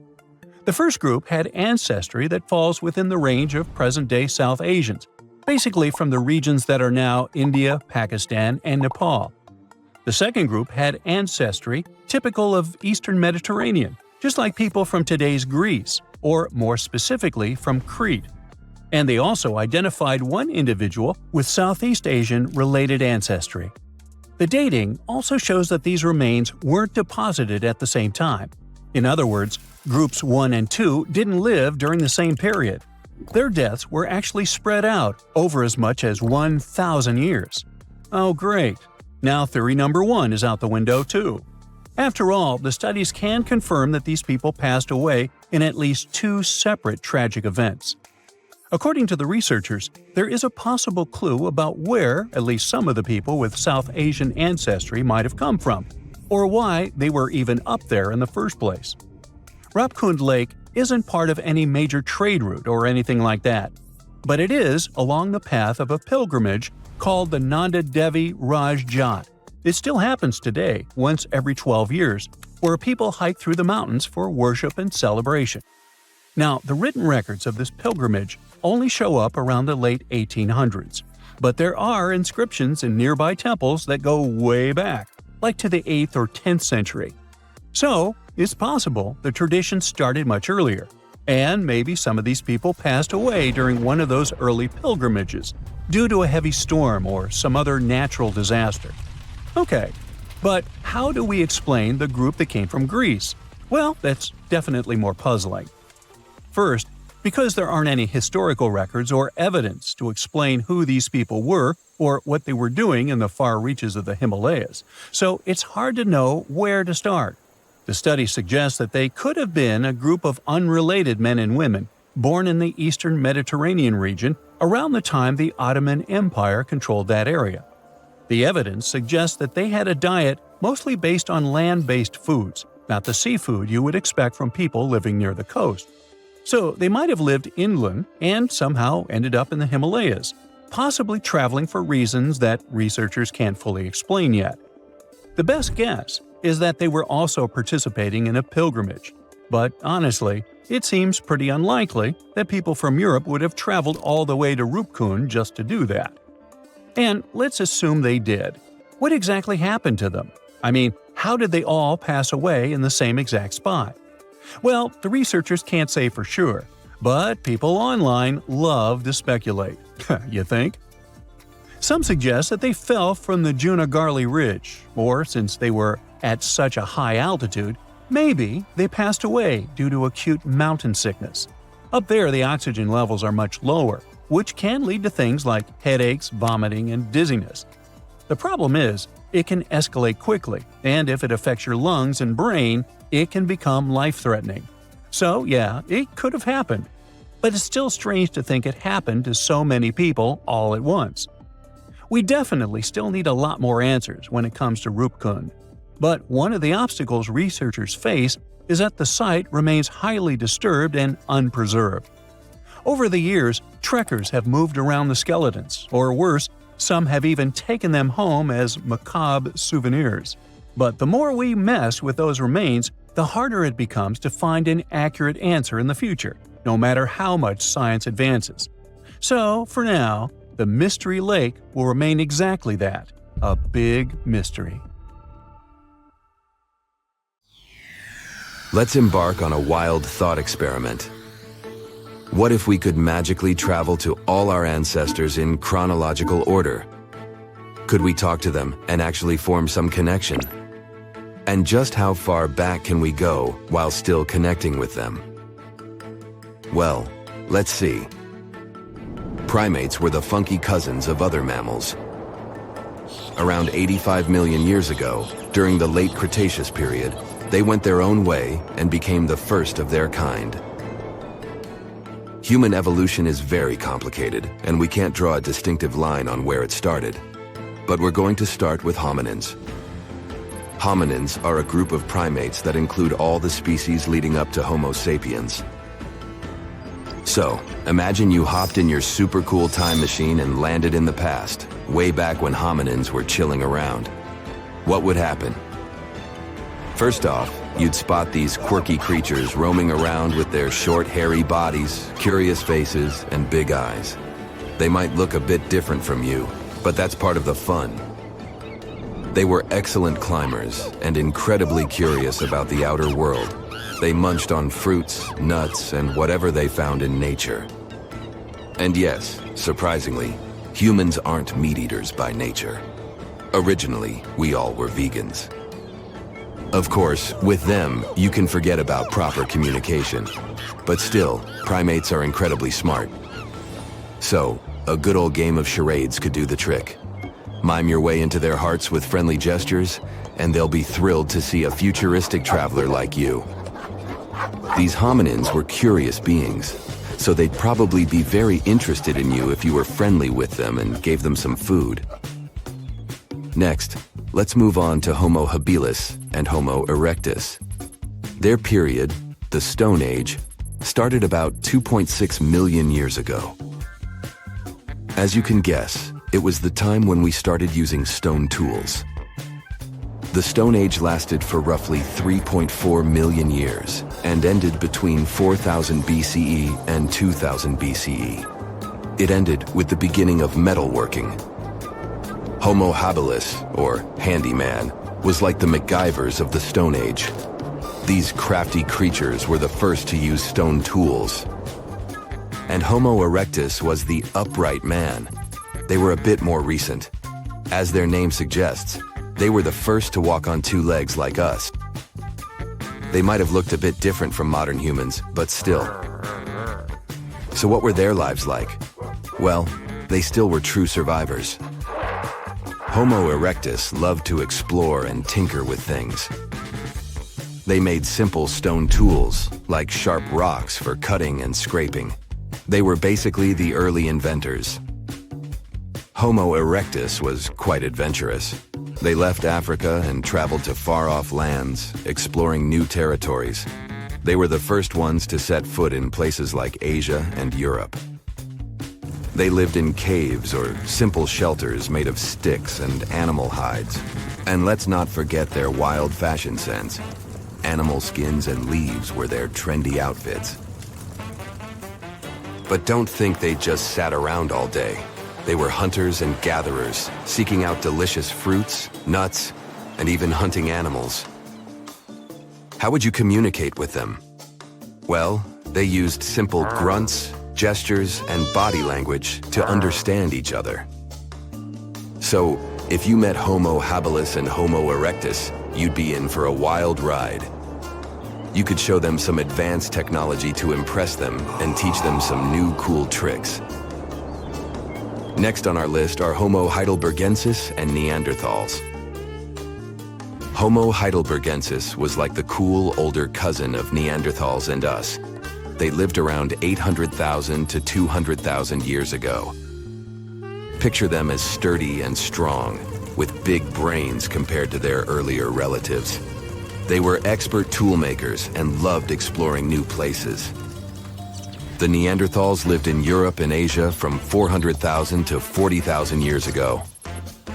[SPEAKER 2] The first group had ancestry that falls within the range of present-day South Asians, basically from the regions that are now India, Pakistan, and Nepal. The second group had ancestry typical of Eastern Mediterranean, just like people from today's Greece, or more specifically from Crete. And they also identified one individual with Southeast Asian-related ancestry. The dating also shows that these remains weren't deposited at the same time. In other words, groups 1 and 2 didn't live during the same period. Their deaths were actually spread out over as much as 1,000 years. Oh great, now theory number 1 is out the window too. After all, the studies can confirm that these people passed away in at least 2 separate tragic events. According to the researchers, there is a possible clue about where at least some of the people with South Asian ancestry might have come from, or why they were even up there in the first place. Rupkund Lake isn't part of any major trade route or anything like that, but it is along the path of a pilgrimage called the Nanda Devi Raj Jat. It still happens today, once every 12 years, where people hike through the mountains for worship and celebration. Now, the written records of this pilgrimage only show up around the late 1800s, but there are inscriptions in nearby temples that go way back, like to the 8th or 10th century. So, it's possible the tradition started much earlier, and maybe some of these people passed away during one of those early pilgrimages, due to a heavy storm or some other natural disaster. Okay, but how do we explain the group that came from Greece? Well, that's definitely more puzzling. First, because there aren't any historical records or evidence to explain who these people were or what they were doing in the far reaches of the Himalayas, so it's hard to know where to start. The study suggests that they could have been a group of unrelated men and women born in the eastern Mediterranean region around the time the Ottoman Empire controlled that area. The evidence suggests that they had a diet mostly based on land-based foods, not the seafood you would expect from people living near the coast. So they might have lived inland and somehow ended up in the Himalayas, possibly traveling for reasons that researchers can't fully explain yet. The best guess is that they were also participating in a pilgrimage, but honestly, it seems pretty unlikely that people from Europe would have traveled all the way to Rupkund just to do that. And let's assume they did. What exactly happened to them? I mean, how did they all pass away in the same exact spot? Well, the researchers can't say for sure, but people online love to speculate. You think? Some suggest that they fell from the Junagarli Ridge, or since they were at such a high altitude, maybe they passed away due to acute mountain sickness. Up there, the oxygen levels are much lower, which can lead to things like headaches, vomiting, and dizziness. The problem is, it can escalate quickly, and if it affects your lungs and brain, it can become life-threatening. So yeah, it could have happened. But it's still strange to think it happened to so many people all at once. We definitely still need a lot more answers when it comes to Rupkund. But one of the obstacles researchers face is that the site remains highly disturbed and unpreserved. Over the years, trekkers have moved around the skeletons, or worse, some have even taken them home as macabre souvenirs. But the more we mess with those remains, the harder it becomes to find an accurate answer in the future, no matter how much science advances. So, for now, the Mystery Lake will remain exactly that, a big mystery.
[SPEAKER 4] Let's embark on a wild thought experiment. What if we could magically travel to all our ancestors in chronological order? Could we talk to them and actually form some connection? And just how far back can we go while still connecting with them? Well, let's see. Primates were the funky cousins of other mammals. Around 85 million years ago, during the late Cretaceous period, they went their own way and became the first of their kind. Human evolution is very complicated, and we can't draw a distinctive line on where it started. But we're going to start with hominins. Hominins are a group of primates that include all the species leading up to Homo sapiens. So, imagine you hopped in your super cool time machine and landed in the past, way back when hominins were chilling around. What would happen? First off, you'd spot these quirky creatures roaming around with their short, hairy bodies, curious faces, and big eyes. They might look a bit different from you, but that's part of the fun. They were excellent climbers and incredibly curious about the outer world. They munched on fruits, nuts, and whatever they found in nature. And yes, surprisingly, humans aren't meat eaters by nature. Originally, we all were vegans. Of course, with them, you can forget about proper communication. But still, primates are incredibly smart. So, a good old game of charades could do the trick. Mime your way into their hearts with friendly gestures, and they'll be thrilled to see a futuristic traveler like you. These hominins were curious beings, so they'd probably be very interested in you if you were friendly with them and gave them some food. Next, let's move on to Homo habilis and Homo erectus. Their period, the Stone Age, started about 2.6 million years ago. As you can guess, it was the time when we started using stone tools. The Stone Age lasted for roughly 3.4 million years and ended between 4000 BCE and 2000 BCE. It ended with the beginning of metalworking. Homo habilis, or handyman, was like the MacGyvers of the Stone Age. These crafty creatures were the first to use stone tools. And Homo erectus was the upright man. They were a bit more recent. As their name suggests, they were the first to walk on two legs like us. They might have looked a bit different from modern humans, but still. So what were their lives like? Well, they still were true survivors. Homo erectus loved to explore and tinker with things. They made simple stone tools, like sharp rocks for cutting and scraping. They were basically the early inventors. Homo erectus was quite adventurous. They left Africa and traveled to far-off lands, exploring new territories. They were the first ones to set foot in places like Asia and Europe. They lived in caves or simple shelters made of sticks and animal hides. And let's not forget their wild fashion sense. Animal skins and leaves were their trendy outfits. But don't think they just sat around all day. They were hunters and gatherers, seeking out delicious fruits, nuts, and even hunting animals. How would you communicate with them? Well, they used simple grunts, gestures, and body language to understand each other. So, if you met Homo habilis and Homo erectus, you'd be in for a wild ride. You could show them some advanced technology to impress them and teach them some new cool tricks. Next on our list are Homo heidelbergensis and Neanderthals. Homo heidelbergensis was like the cool older cousin of Neanderthals and us. They lived around 800,000 to 200,000 years ago. Picture them as sturdy and strong, with big brains compared to their earlier relatives. They were expert tool makers and loved exploring new places. The Neanderthals lived in Europe and Asia from 400,000 to 40,000 years ago.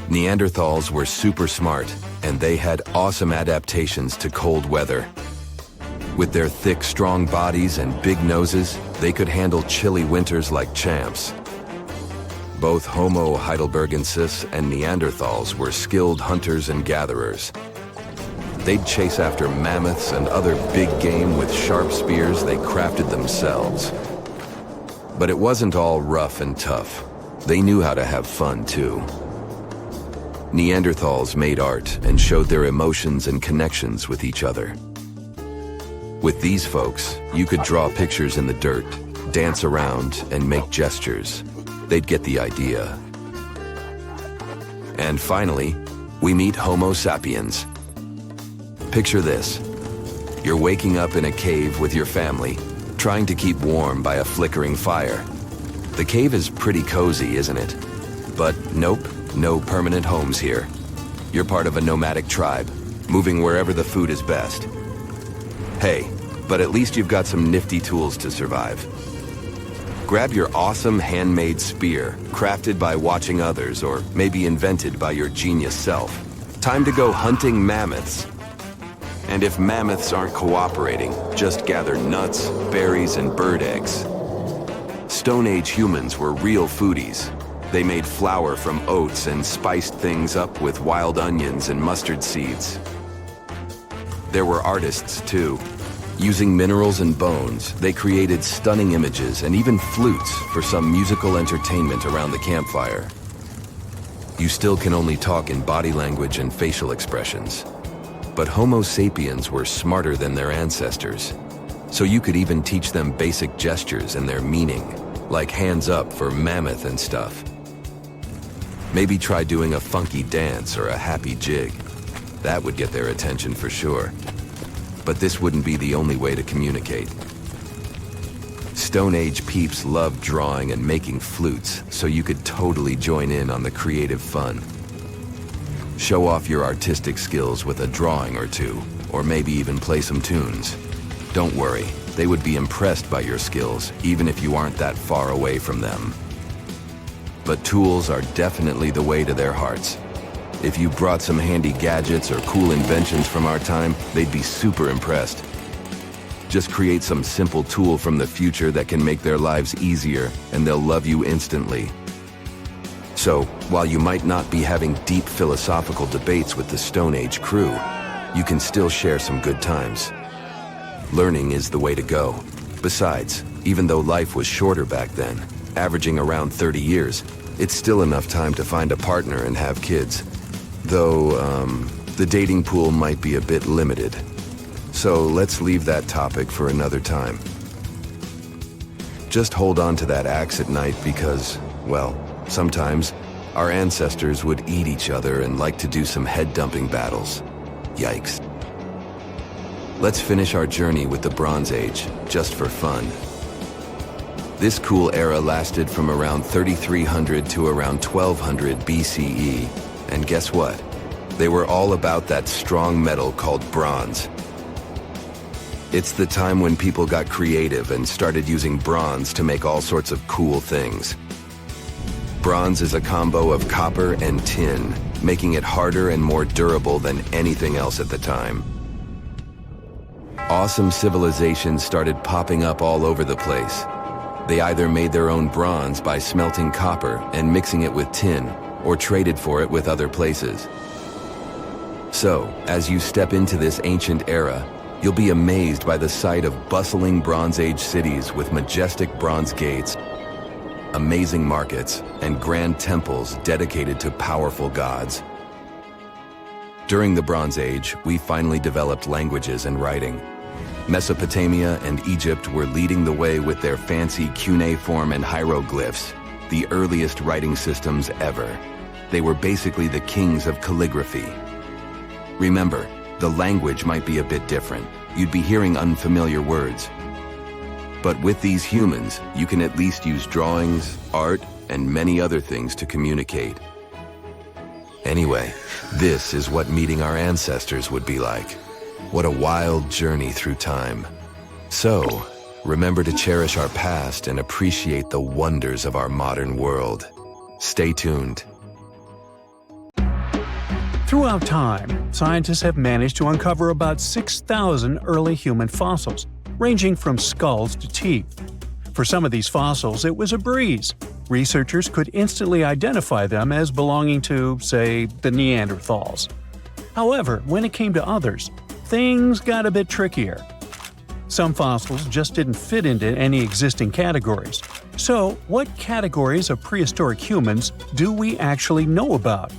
[SPEAKER 4] Neanderthals were super smart, and they had awesome adaptations to cold weather. With their thick, strong bodies and big noses, they could handle chilly winters like champs. Both Homo heidelbergensis and Neanderthals were skilled hunters and gatherers. They'd chase after mammoths and other big game with sharp spears they crafted themselves. But it wasn't all rough and tough. They knew how to have fun too. Neanderthals made art and showed their emotions and connections with each other. With these folks, you could draw pictures in the dirt, dance around, and make gestures. They'd get the idea. And finally, we meet Homo sapiens. Picture this. You're waking up in a cave with your family, trying to keep warm by a flickering fire. The cave is pretty cozy, isn't it? But nope, no permanent homes here. You're part of a nomadic tribe, moving wherever the food is best. Hey, but at least you've got some nifty tools to survive. Grab your awesome handmade spear, crafted by watching others or maybe invented by your genius self. Time to go hunting mammoths. And if mammoths aren't cooperating, just gather nuts, berries, and bird eggs. Stone Age humans were real foodies. They made flour from oats and spiced things up with wild onions and mustard seeds. There were artists too. Using minerals and bones, they created stunning images and even flutes for some musical entertainment around the campfire. You still can only talk in body language and facial expressions. But Homo sapiens were smarter than their ancestors, so you could even teach them basic gestures and their meaning, like hands up for mammoth and stuff. Maybe try doing a funky dance or a happy jig. That would get their attention for sure. But this wouldn't be the only way to communicate. Stone Age peeps loved drawing and making flutes, so you could totally join in on the creative fun. Show off your artistic skills with a drawing or two, or maybe even play some tunes. Don't worry, they would be impressed by your skills, even if you aren't that far away from them. But tools are definitely the way to their hearts. If you brought some handy gadgets or cool inventions from our time, they'd be super impressed. Just create some simple tool from the future that can make their lives easier, and they'll love you instantly. So, while you might not be having deep philosophical debates with the Stone Age crew, you can still share some good times. Learning is the way to go. Besides, even though life was shorter back then, averaging around 30 years, it's still enough time to find a partner and have kids. Though, the dating pool might be a bit limited. So let's leave that topic for another time. Just hold on to that axe at night because, well, sometimes our ancestors would eat each other and like to do some head-dumping battles. Yikes. Let's finish our journey with the Bronze Age, just for fun. This cool era lasted from around 3300 to around 1200 BCE, and guess what? They were all about that strong metal called bronze. It's the time when people got creative and started using bronze to make all sorts of cool things. Bronze is a combo of copper and tin, making it harder and more durable than anything else at the time. Awesome civilizations started popping up all over the place. They either made their own bronze by smelting copper and mixing it with tin, or traded for it with other places. So, as you step into this ancient era, you'll be amazed by the sight of bustling Bronze Age cities with majestic bronze gates, amazing markets, and grand temples dedicated to powerful gods. During the Bronze Age, we finally developed languages and writing. Mesopotamia and Egypt were leading the way with their fancy cuneiform and hieroglyphs, the earliest writing systems ever. They were basically the kings of calligraphy. Remember, the language might be a bit different. You'd be hearing unfamiliar words. But with these humans, you can at least use drawings, art, and many other things to communicate. Anyway, this is what meeting our ancestors would be like. What a wild journey through time. So, remember to cherish our past and appreciate the wonders of our modern world. Stay tuned.
[SPEAKER 2] Throughout time, scientists have managed to uncover about 6,000 early human fossils, ranging from skulls to teeth. For some of these fossils, it was a breeze. Researchers could instantly identify them as belonging to, say, the Neanderthals. However, when it came to others, things got a bit trickier. Some fossils just didn't fit into any existing categories. So, what categories of prehistoric humans do we actually know about?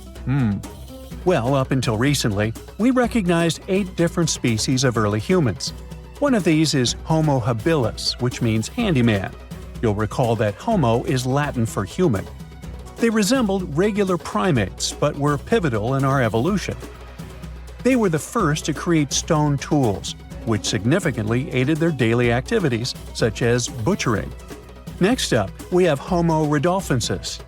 [SPEAKER 2] Well, up until recently, we recognized 8 different species of early humans. One of these is Homo habilis, which means handyman. You'll recall that Homo is Latin for human. They resembled regular primates, but were pivotal in our evolution. They were the first to create stone tools, which significantly aided their daily activities, such as butchering. Next up, we have Homo rudolfensis.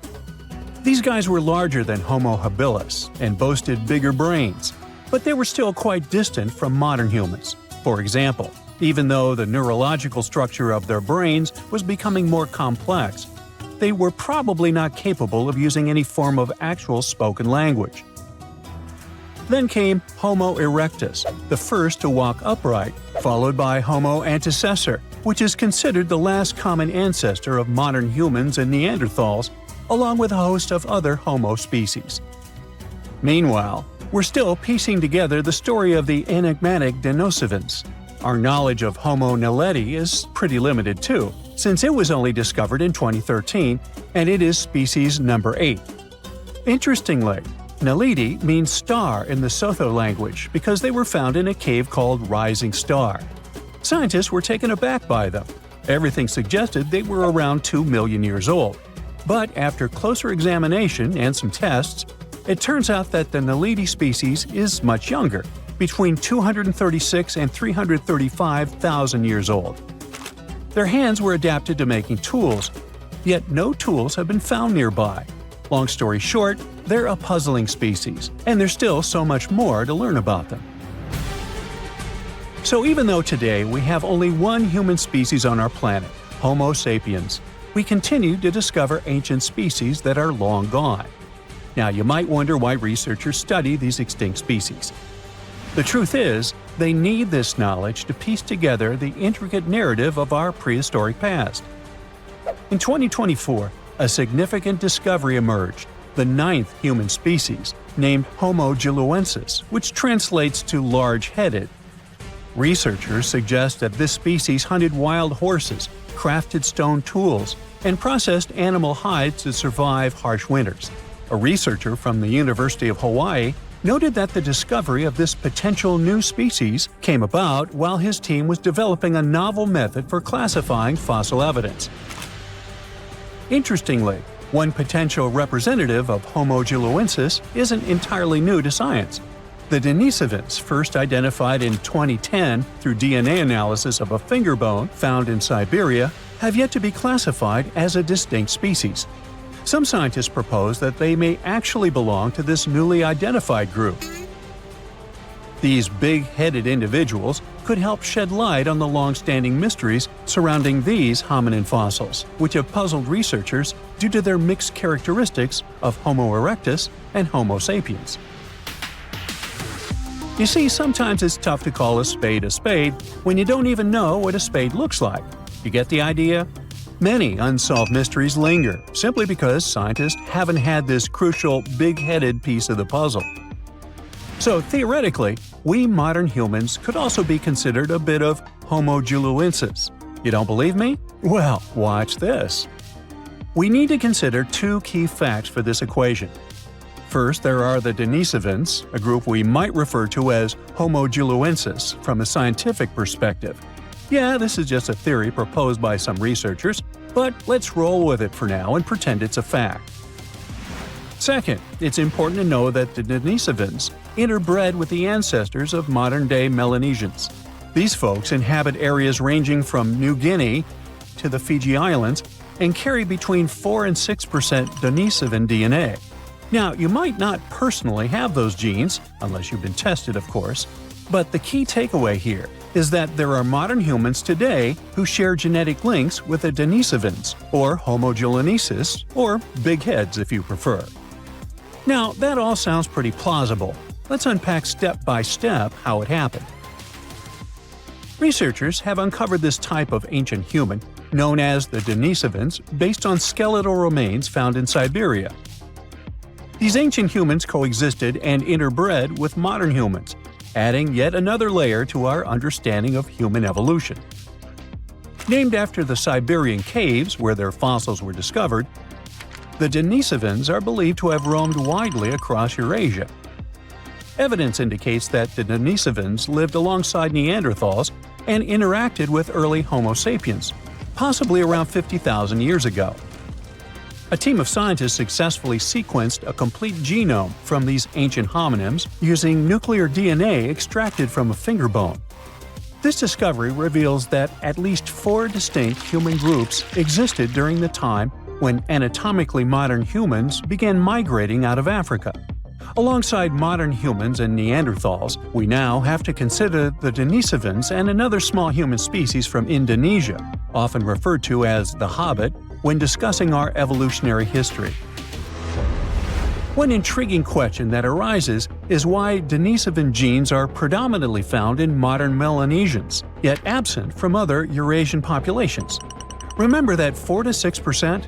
[SPEAKER 2] These guys were larger than Homo habilis and boasted bigger brains, but they were still quite distant from modern humans. For example, even though the neurological structure of their brains was becoming more complex, they were probably not capable of using any form of actual spoken language. Then came Homo erectus, the first to walk upright, followed by Homo antecessor, which is considered the last common ancestor of modern humans and Neanderthals, along with a host of other Homo species. Meanwhile, we're still piecing together the story of the enigmatic Denisovans. Our knowledge of Homo naledi is pretty limited too, since it was only discovered in 2013, and it is species number 8. Interestingly, Naledi means star in the Sotho language because they were found in a cave called Rising Star. Scientists were taken aback by them. Everything suggested they were around 2 million years old. But after closer examination and some tests, it turns out that the Naledi species is much younger, between 236 and 335,000 years old. Their hands were adapted to making tools, yet no tools have been found nearby. Long story short, they're a puzzling species, and there's still so much more to learn about them. So even though today we have only one human species on our planet, Homo sapiens, we continue to discover ancient species that are long gone. Now, you might wonder why researchers study these extinct species. The truth is, they need this knowledge to piece together the intricate narrative of our prehistoric past. In 2024, a significant discovery emerged, the 9th human species, named Homo giluensis, which translates to large-headed. Researchers suggest that this species hunted wild horses, crafted stone tools, and processed animal hides to survive harsh winters. A researcher from the University of Hawaii noted that the discovery of this potential new species came about while his team was developing a novel method for classifying fossil evidence. Interestingly, one potential representative of Homo giluensis isn't entirely new to science. The Denisovans, first identified in 2010 through DNA analysis of a finger bone found in Siberia, have yet to be classified as a distinct species. Some scientists propose that they may actually belong to this newly identified group. These big-headed individuals could help shed light on the long-standing mysteries surrounding these hominin fossils, which have puzzled researchers due to their mixed characteristics of Homo erectus and Homo sapiens. You see, sometimes it's tough to call a spade when you don't even know what a spade looks like. You get the idea? Many unsolved mysteries linger, simply because scientists haven't had this crucial, big-headed piece of the puzzle. So theoretically, we modern humans could also be considered a bit of Homo giluensis. You don't believe me? Well, watch this. We need to consider two key facts for this equation. First, there are the Denisovans, a group we might refer to as Homo giluensis from a scientific perspective. Yeah, this is just a theory proposed by some researchers, but let's roll with it for now and pretend it's a fact. Second, it's important to know that the Denisovans interbred with the ancestors of modern-day Melanesians. These folks inhabit areas ranging from New Guinea to the Fiji Islands and carry between 4 and 6% Denisovan DNA. Now, you might not personally have those genes, unless you've been tested, of course, but the key takeaway here is that there are modern humans today who share genetic links with the Denisovans, or Homo giluensis, or big heads if you prefer. Now, that all sounds pretty plausible. Let's unpack step by step how it happened. Researchers have uncovered this type of ancient human, known as the Denisovans, based on skeletal remains found in Siberia. These ancient humans coexisted and interbred with modern humans, adding yet another layer to our understanding of human evolution. Named after the Siberian caves where their fossils were discovered, the Denisovans are believed to have roamed widely across Eurasia. Evidence indicates that the Denisovans lived alongside Neanderthals and interacted with early Homo sapiens, possibly around 50,000 years ago. A team of scientists successfully sequenced a complete genome from these ancient hominins using nuclear DNA extracted from a finger bone. This discovery reveals that at least 4 distinct human groups existed during the time when anatomically modern humans began migrating out of Africa. Alongside modern humans and Neanderthals, we now have to consider the Denisovans and another small human species from Indonesia, often referred to as the Hobbit, when discussing our evolutionary history. One intriguing question that arises is why Denisovan genes are predominantly found in modern Melanesians, yet absent from other Eurasian populations. Remember that 4 to 6%?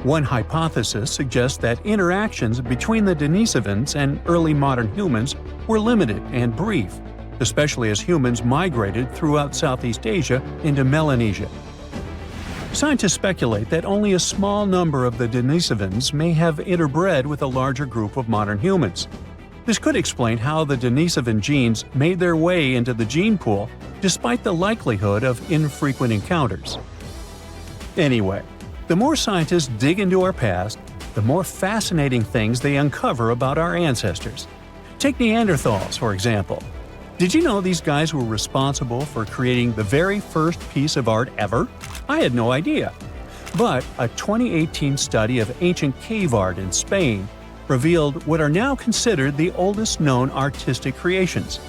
[SPEAKER 2] One hypothesis suggests that interactions between the Denisovans and early modern humans were limited and brief, especially as humans migrated throughout Southeast Asia into Melanesia. Scientists speculate that only a small number of the Denisovans may have interbred with a larger group of modern humans. This could explain how the Denisovan genes made their way into the gene pool despite the likelihood of infrequent encounters. Anyway, the more scientists dig into our past, the more fascinating things they uncover about our ancestors. Take Neanderthals, for example. Did you know these guys were responsible for creating the very first piece of art ever? I had no idea. But a 2018 study of ancient cave art in Spain revealed what are now considered the oldest known artistic creations.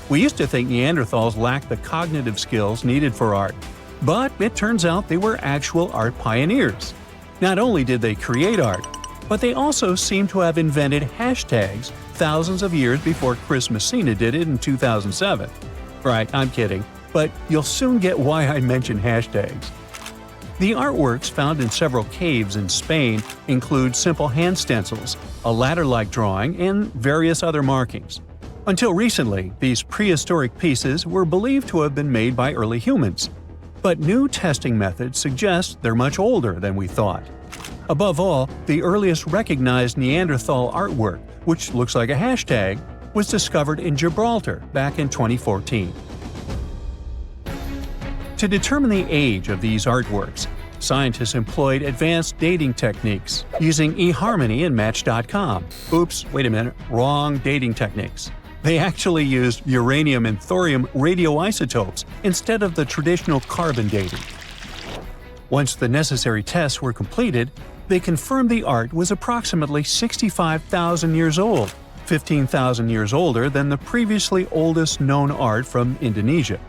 [SPEAKER 2] We used to think Neanderthals lacked the cognitive skills needed for art, but it turns out they were actual art pioneers. Not only did they create art, But they also seem to have invented hashtags thousands of years before Chris Messina did it in 2007. Right, I'm kidding, but you'll soon get why I mention hashtags. The artworks found in several caves in Spain include simple hand stencils, a ladder-like drawing, and various other markings. Until recently, these prehistoric pieces were believed to have been made by early humans. But new testing methods suggest they're much older than we thought. Above all, the earliest recognized Neanderthal artwork, which looks like a hashtag, was discovered in Gibraltar back in 2014. To determine the age of these artworks, scientists employed advanced dating techniques using eHarmony and Match.com. Oops, wait a minute, wrong dating techniques. They actually used uranium and thorium radioisotopes instead of the traditional carbon dating. Once the necessary tests were completed, they confirmed the art was approximately 65,000 years old, 15,000 years older than the previously oldest known art from Indonesia.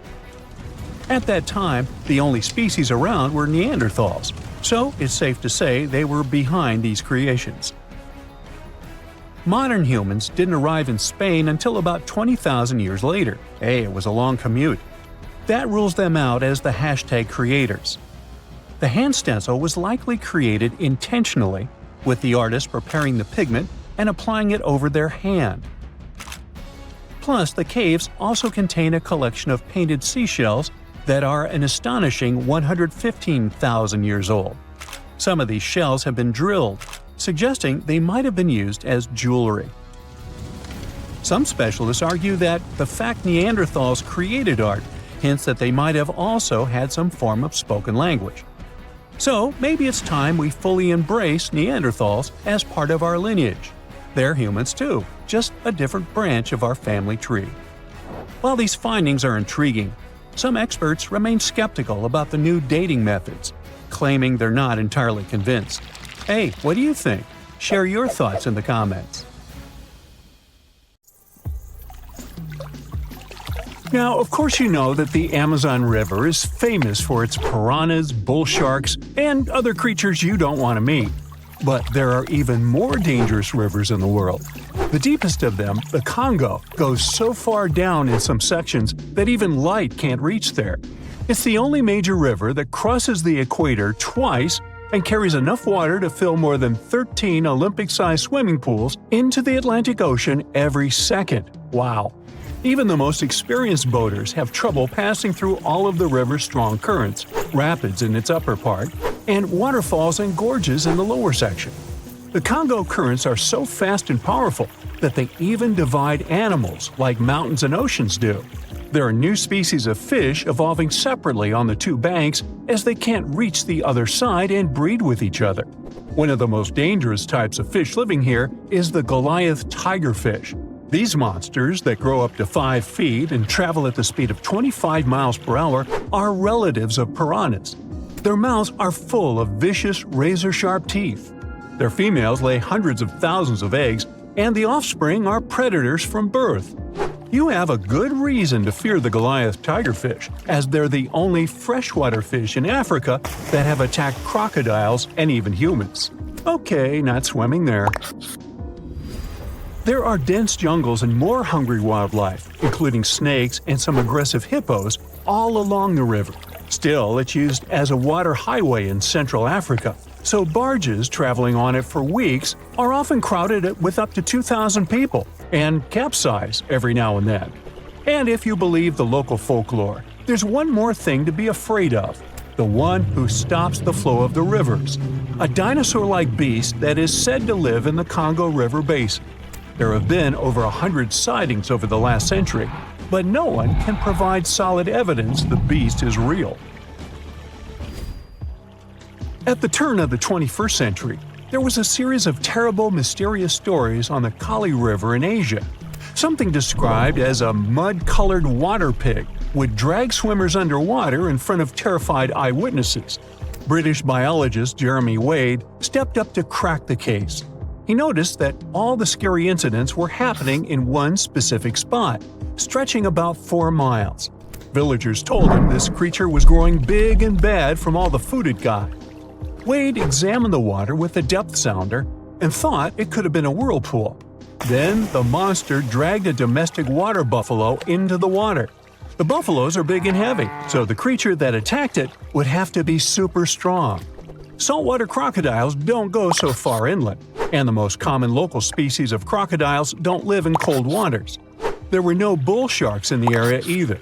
[SPEAKER 2] At that time, the only species around were Neanderthals, so it's safe to say they were behind these creations. Modern humans didn't arrive in Spain until about 20,000 years later. Hey, it was a long commute. That rules them out as the hashtag creators. The hand stencil was likely created intentionally, with the artist preparing the pigment and applying it over their hand. Plus, the caves also contain a collection of painted seashells that are an astonishing 115,000 years old. Some of these shells have been drilled, suggesting they might have been used as jewelry. Some specialists argue that the fact Neanderthals created art hints that they might have also had some form of spoken language. So maybe it's time we fully embrace Neanderthals as part of our lineage. They're humans too, just a different branch of our family tree. While these findings are intriguing, some experts remain skeptical about the new dating methods, claiming they're not entirely convinced. Hey, what do you think? Share your thoughts in the comments. Now, of course you know that the Amazon River is famous for its piranhas, bull sharks, and other creatures you don't want to meet. But there are even more dangerous rivers in the world. The deepest of them, the Congo, goes so far down in some sections that even light can't reach there. It's the only major river that crosses the equator twice and carries enough water to fill more than 13 Olympic-sized swimming pools into the Atlantic Ocean every second. Wow! Even the most experienced boaters have trouble passing through all of the river's strong currents, rapids in its upper part, and waterfalls and gorges in the lower section. The Congo currents are so fast and powerful that they even divide animals like mountains and oceans do. There are new species of fish evolving separately on the two banks as they can't reach the other side and breed with each other. One of the most dangerous types of fish living here is the Goliath tigerfish. These monsters, that grow up to 5 feet and travel at the speed of 25 miles per hour, are relatives of piranhas. Their mouths are full of vicious, razor-sharp teeth. Their females lay hundreds of thousands of eggs, and the offspring are predators from birth. You have a good reason to fear the Goliath tigerfish, as they're the only freshwater fish in Africa that have attacked crocodiles and even humans. Okay, not swimming there. There are dense jungles and more hungry wildlife, including snakes and some aggressive hippos, all along the river. Still, it's used as a water highway in Central Africa, so barges traveling on it for weeks are often crowded with up to 2,000 people and capsize every now and then. And if you believe the local folklore, there's one more thing to be afraid of: the one who stops the flow of the rivers, a dinosaur-like beast that is said to live in the Congo River basin. There have been over 100 sightings over the last century, but no one can provide solid evidence the beast is real. At the turn of the 21st century, there was a series of terrible, mysterious stories on the Kali River in Asia. Something described as a mud-colored water pig would drag swimmers underwater in front of terrified eyewitnesses. British biologist Jeremy Wade stepped up to crack the case. He noticed that all the scary incidents were happening in one specific spot, stretching about 4 miles. Villagers told him this creature was growing big and bad from all the food it got. Wade examined the water with a depth sounder, and thought it could have been a whirlpool. Then the monster dragged a domestic water buffalo into the water. The buffaloes are big and heavy, so the creature that attacked it would have to be super strong. Saltwater crocodiles don't go so far inland, and the most common local species of crocodiles don't live in cold waters. There were no bull sharks in the area either.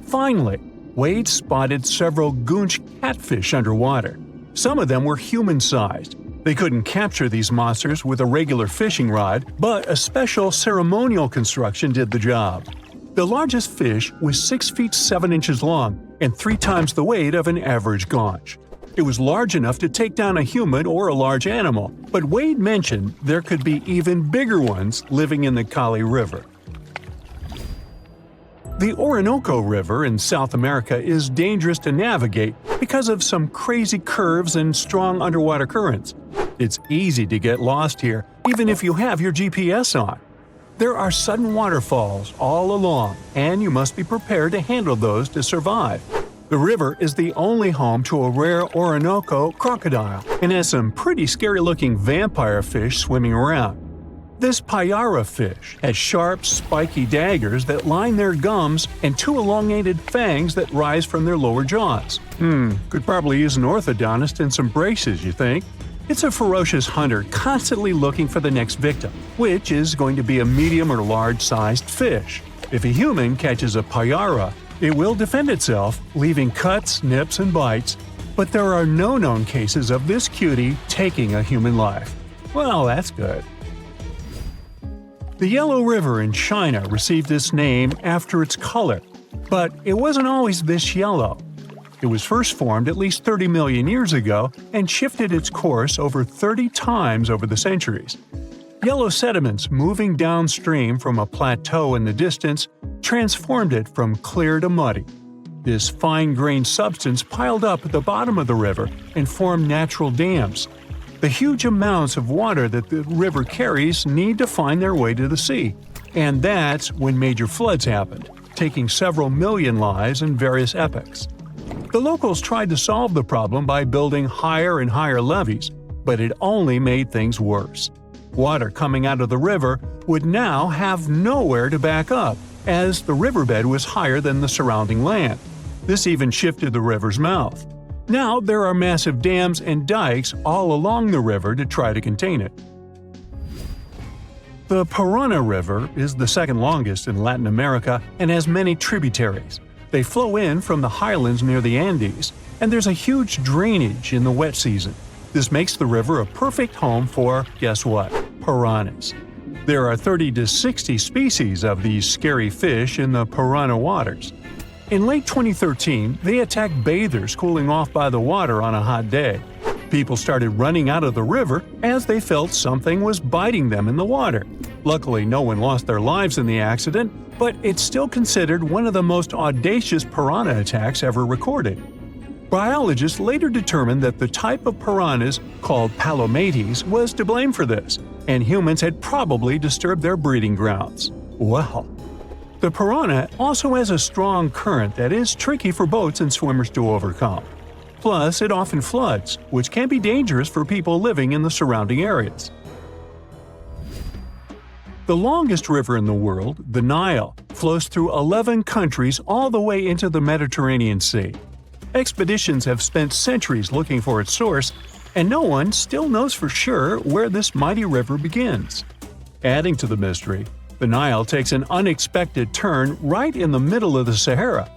[SPEAKER 2] Finally, Wade spotted several goonch catfish underwater. Some of them were human-sized. They couldn't capture these monsters with a regular fishing rod, but a special ceremonial construction did the job. The largest fish was 6 feet 7 inches long and 3 times the weight of an average goonch. It was large enough to take down a human or a large animal, but Wade mentioned there could be even bigger ones living in the Kali River. The Orinoco River in South America is dangerous to navigate because of some crazy curves and strong underwater currents. It's easy to get lost here, even if you have your GPS on. There are sudden waterfalls all along, and you must be prepared to handle those to survive. The river is the only home to a rare Orinoco crocodile and has some pretty scary-looking vampire fish swimming around. This payara fish has sharp, spiky daggers that line their gums and 2 elongated fangs that rise from their lower jaws. Could probably use an orthodontist and some braces, you think? It's a ferocious hunter constantly looking for the next victim, which is going to be a medium or large-sized fish. If a human catches a payara, it will defend itself, leaving cuts, nips, and bites, but there are no known cases of this cutie taking a human life. Well, that's good. The Yellow River in China received its name after its color, but it wasn't always this yellow. It was first formed at least 30 million years ago and shifted its course over 30 times over the centuries. Yellow sediments moving downstream from a plateau in the distance transformed it from clear to muddy. This fine-grained substance piled up at the bottom of the river and formed natural dams. The huge amounts of water that the river carries need to find their way to the sea, and that's when major floods happened, taking several million lives in various epochs. The locals tried to solve the problem by building higher and higher levees, but it only made things worse. Water coming out of the river would now have nowhere to back up, as the riverbed was higher than the surrounding land. This even shifted the river's mouth. Now there are massive dams and dikes all along the river to try to contain it. The Parana River is the second longest in Latin America and has many tributaries. They flow in from the highlands near the Andes, and there's a huge drainage in the wet season. This makes the river a perfect home for, guess what, piranhas. There are 30 to 60 species of these scary fish in the Parana waters. In late 2013, they attacked bathers cooling off by the water on a hot day. People started running out of the river as they felt something was biting them in the water. Luckily, no one lost their lives in the accident, but it's still considered one of the most audacious piranha attacks ever recorded. Biologists later determined that the type of piranhas, called palomates, was to blame for this, and humans had probably disturbed their breeding grounds. Well, the piranha also has a strong current that is tricky for boats and swimmers to overcome. Plus, it often floods, which can be dangerous for people living in the surrounding areas. The longest river in the world, the Nile, flows through 11 countries all the way into the Mediterranean Sea. Expeditions have spent centuries looking for its source, and no one still knows for sure where this mighty river begins. Adding to the mystery, the Nile takes an unexpected turn right in the middle of the Sahara.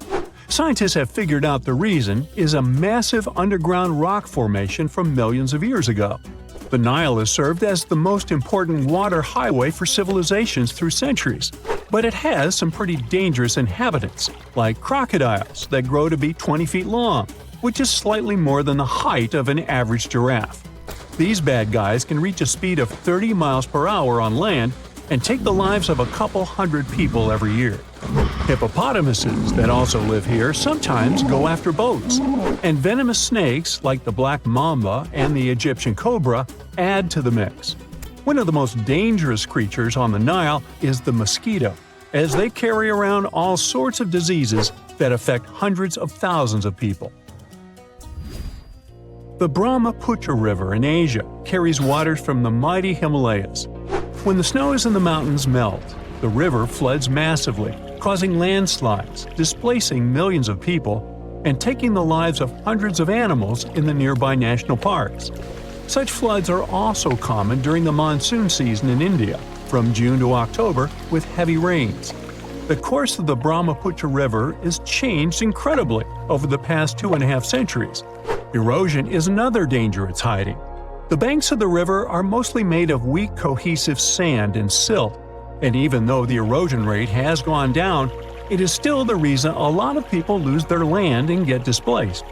[SPEAKER 2] Scientists have figured out the reason is a massive underground rock formation from millions of years ago. The Nile has served as the most important water highway for civilizations through centuries, but it has some pretty dangerous inhabitants, like crocodiles that grow to be 20 feet long, which is slightly more than the height of an average giraffe. These bad guys can reach a speed of 30 miles per hour on land and take the lives of a couple hundred people every year. Hippopotamuses that also live here sometimes go after boats, and venomous snakes like the black mamba and the Egyptian cobra add to the mix. One of the most dangerous creatures on the Nile is the mosquito, as they carry around all sorts of diseases that affect hundreds of thousands of people. The Brahmaputra River in Asia carries waters from the mighty Himalayas. When the snows in the mountains melt, the river floods massively, causing landslides, displacing millions of people, and taking the lives of hundreds of animals in the nearby national parks. Such floods are also common during the monsoon season in India, from June to October, with heavy rains. The course of the Brahmaputra River is changed incredibly over the past 2.5 centuries. Erosion is another danger it's hiding. The banks of the river are mostly made of weak cohesive sand and silt, and even though the erosion rate has gone down, it is still the reason a lot of people lose their land and get displaced.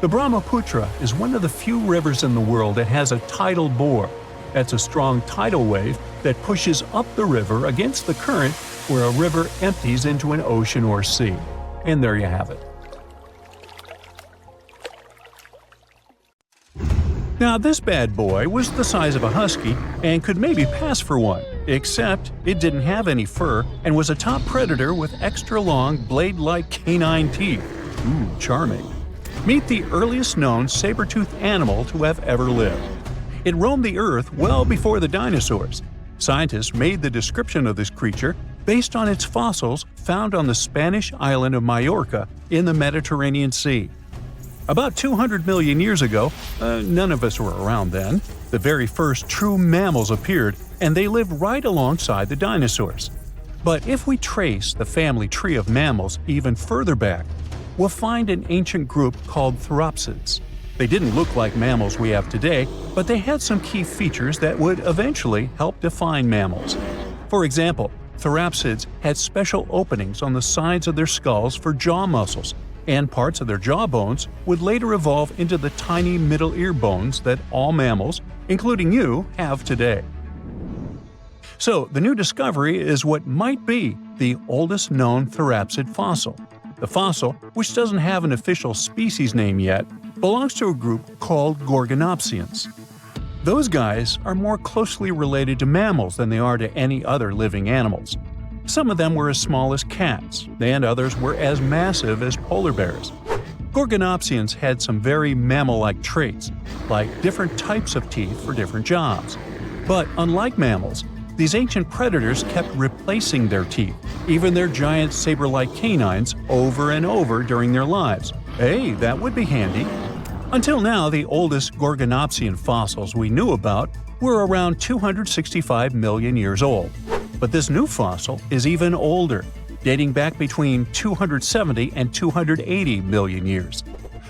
[SPEAKER 2] The Brahmaputra is one of the few rivers in the world that has a tidal bore. That's a strong tidal wave that pushes up the river against the current where a river empties into an ocean or sea. And there you have it. Now this bad boy was the size of a husky and could maybe pass for one, except it didn't have any fur and was a top predator with extra long blade-like canine teeth. Ooh, charming. Meet the earliest known saber-toothed animal to have ever lived. It roamed the earth well before the dinosaurs. Scientists made the description of this creature based on its fossils found on the Spanish island of Majorca in the Mediterranean Sea. About 200 million years ago, none of us were around then, the very first true mammals appeared, and they lived right alongside the dinosaurs. But if we trace the family tree of mammals even further back, we'll find an ancient group called Therapsids. They didn't look like mammals we have today, but they had some key features that would eventually help define mammals. For example, Therapsids had special openings on the sides of their skulls for jaw muscles, and parts of their jaw bones would later evolve into the tiny middle ear bones that all mammals, including you, have today. So, the new discovery is what might be the oldest known Therapsid fossil. The fossil, which doesn't have an official species name yet, belongs to a group called Gorgonopsians. Those guys are more closely related to mammals than they are to any other living animals. Some of them were as small as cats, and others were as massive as polar bears. Gorgonopsians had some very mammal-like traits, like different types of teeth for different jobs. But unlike mammals, these ancient predators kept replacing their teeth, even their giant saber-like canines, over and over during their lives. Hey, that would be handy. Until now, the oldest Gorgonopsian fossils we knew about were around 265 million years old. But this new fossil is even older, dating back between 270 and 280 million years.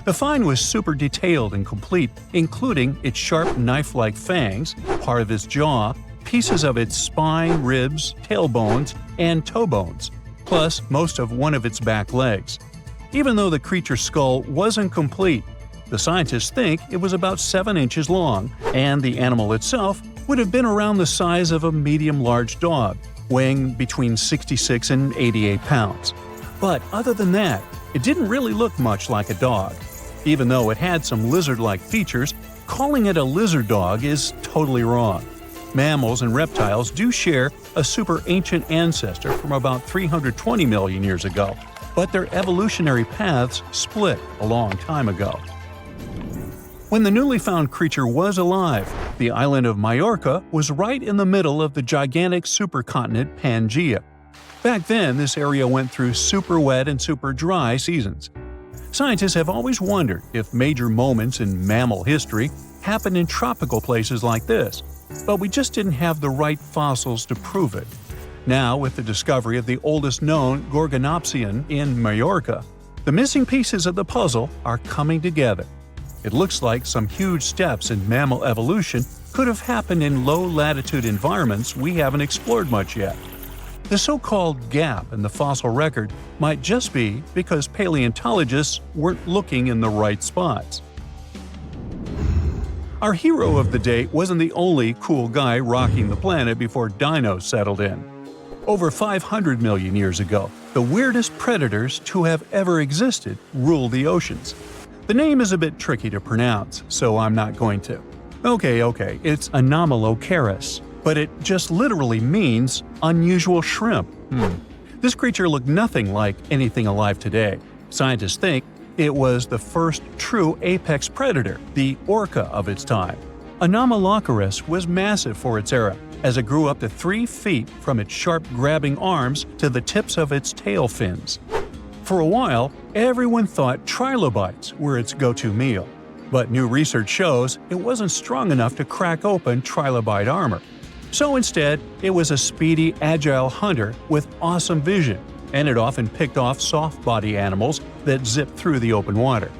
[SPEAKER 2] The find was super detailed and complete, including its sharp knife-like fangs, part of its jaw, pieces of its spine, ribs, tailbones, and toe bones, plus most of one of its back legs. Even though the creature's skull wasn't complete, the scientists think it was about 7 inches long, and the animal itself would have been around the size of a medium-large dog, weighing between 66 and 88 pounds. But other than that, it didn't really look much like a dog. Even though it had some lizard-like features, calling it a lizard dog is totally wrong. Mammals and reptiles do share a super ancient ancestor from about 320 million years ago, but their evolutionary paths split a long time ago. When the newly found creature was alive, the island of Majorca was right in the middle of the gigantic supercontinent Pangaea. Back then, this area went through super wet and super dry seasons. Scientists have always wondered if major moments in mammal history happened in tropical places like this, but we just didn't have the right fossils to prove it. Now, with the discovery of the oldest known Gorgonopsian in Majorca, the missing pieces of the puzzle are coming together. It looks like some huge steps in mammal evolution could have happened in low-latitude environments we haven't explored much yet. The so-called gap in the fossil record might just be because paleontologists weren't looking in the right spots. Our hero of the day wasn't the only cool guy rocking the planet before dinos settled in. Over 500 million years ago, the weirdest predators to have ever existed ruled the oceans. The name is a bit tricky to pronounce, so I'm not going to. Okay, it's Anomalocaris, but it just literally means unusual shrimp. This creature looked nothing like anything alive today. Scientists think It was the first true apex predator, the orca of its time. Anomalocaris was massive for its era, as it grew up to 3 feet from its sharp grabbing arms to the tips of its tail fins. For a while, everyone thought trilobites were its go-to meal, but new research shows it wasn't strong enough to crack open trilobite armor. So instead, it was a speedy, agile hunter with awesome vision, and it often picked off soft-body animals that zipped through the open water.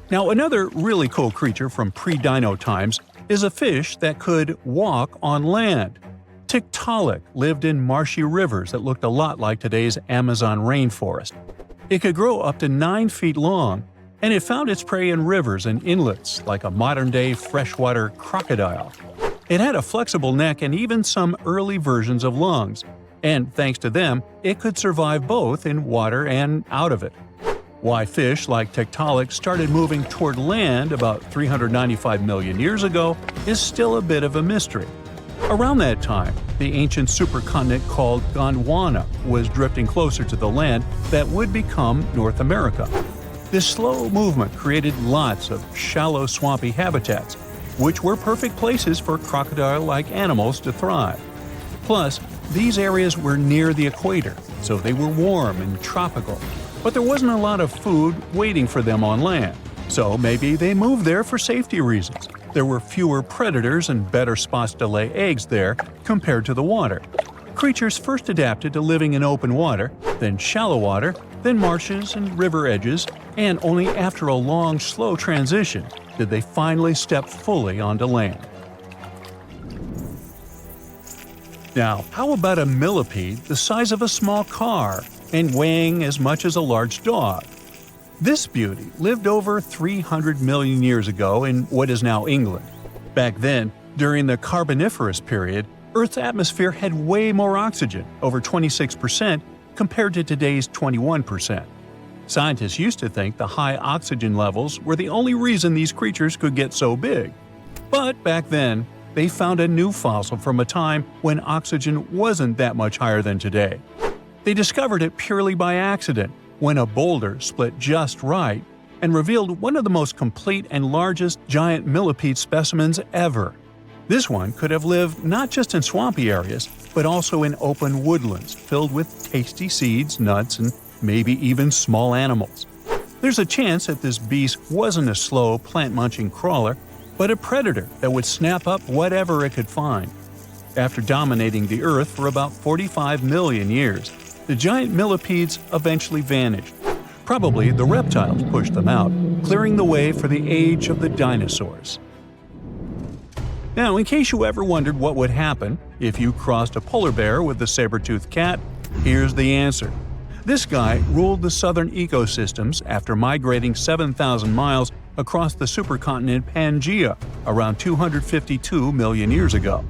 [SPEAKER 2] Now, another really cool creature from pre-dino times is a fish that could walk on land. Tiktaalik lived in marshy rivers that looked a lot like today's Amazon rainforest. It could grow up to 9 feet long, and it found its prey in rivers and inlets like a modern-day freshwater crocodile. It had a flexible neck and even some early versions of lungs, and thanks to them, it could survive both in water and out of it. Why fish like Tiktaalik started moving toward land about 395 million years ago is still a bit of a mystery. Around that time, the ancient supercontinent called Gondwana was drifting closer to the land that would become North America. This slow movement created lots of shallow, swampy habitats, which were perfect places for crocodile-like animals to thrive. Plus, these areas were near the equator, so they were warm and tropical. But there wasn't a lot of food waiting for them on land, so maybe they moved there for safety reasons. There were fewer predators and better spots to lay eggs there compared to the water. Creatures first adapted to living in open water, then shallow water, then marshes and river edges, and only after a long, slow transition did they finally step fully onto land. Now, how about a millipede the size of a small car and weighing as much as a large dog? This beauty lived over 300 million years ago in what is now England. Back then, during the Carboniferous period, Earth's atmosphere had way more oxygen, over 26%, compared to today's 21%. Scientists used to think the high oxygen levels were the only reason these creatures could get so big. But back then, they found a new fossil from a time when oxygen wasn't that much higher than today. They discovered it purely by accident when a boulder split just right and revealed one of the most complete and largest giant millipede specimens ever. This one could have lived not just in swampy areas, but also in open woodlands filled with tasty seeds, nuts, and maybe even small animals. There's a chance that this beast wasn't a slow, plant-munching crawler, but a predator that would snap up whatever it could find. After dominating the Earth for about 45 million years, the giant millipedes eventually vanished. Probably the reptiles pushed them out, clearing the way for the age of the dinosaurs. Now, in case you ever wondered what would happen if you crossed a polar bear with a saber-toothed cat, here's the answer. This guy ruled the southern ecosystems after migrating 7,000 miles across the supercontinent Pangaea around 252 million years ago.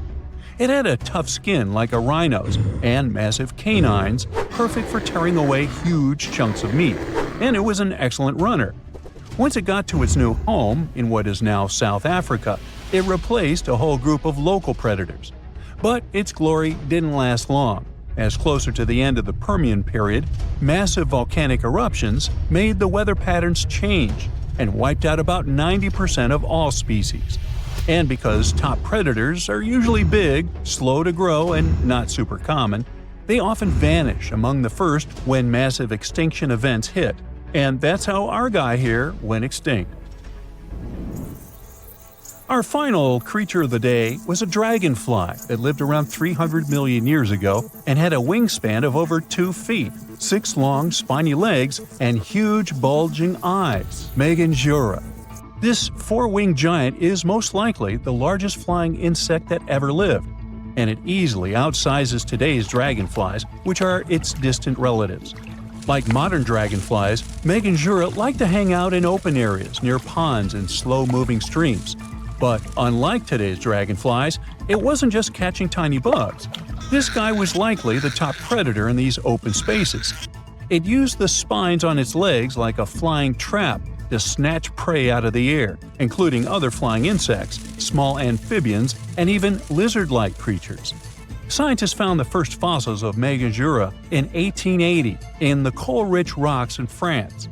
[SPEAKER 2] It had a tough skin like a rhino's and massive canines, perfect for tearing away huge chunks of meat, and it was an excellent runner. Once it got to its new home in what is now South Africa, it replaced a whole group of local predators. But its glory didn't last long, as closer to the end of the Permian period, massive volcanic eruptions made the weather patterns change and wiped out about 90% of all species. And because top predators are usually big, slow to grow, and not super common, they often vanish among the first when massive extinction events hit. And that's how our guy here went extinct. Our final creature of the day was a dragonfly that lived around 300 million years ago and had a wingspan of over 2 feet, 6 long, spiny legs, and huge, bulging eyes, Megangura. This 4-winged giant is most likely the largest flying insect that ever lived, and it easily outsizes today's dragonflies, which are its distant relatives. Like modern dragonflies, Megangura like to hang out in open areas near ponds and slow-moving streams. But unlike today's dragonflies, it wasn't just catching tiny bugs. This guy was likely the top predator in these open spaces. It used the spines on its legs like a flying trap to snatch prey out of the air, including other flying insects, small amphibians, and even lizard-like creatures. Scientists found the first fossils of Megangura in 1880 in the coal-rich rocks in France.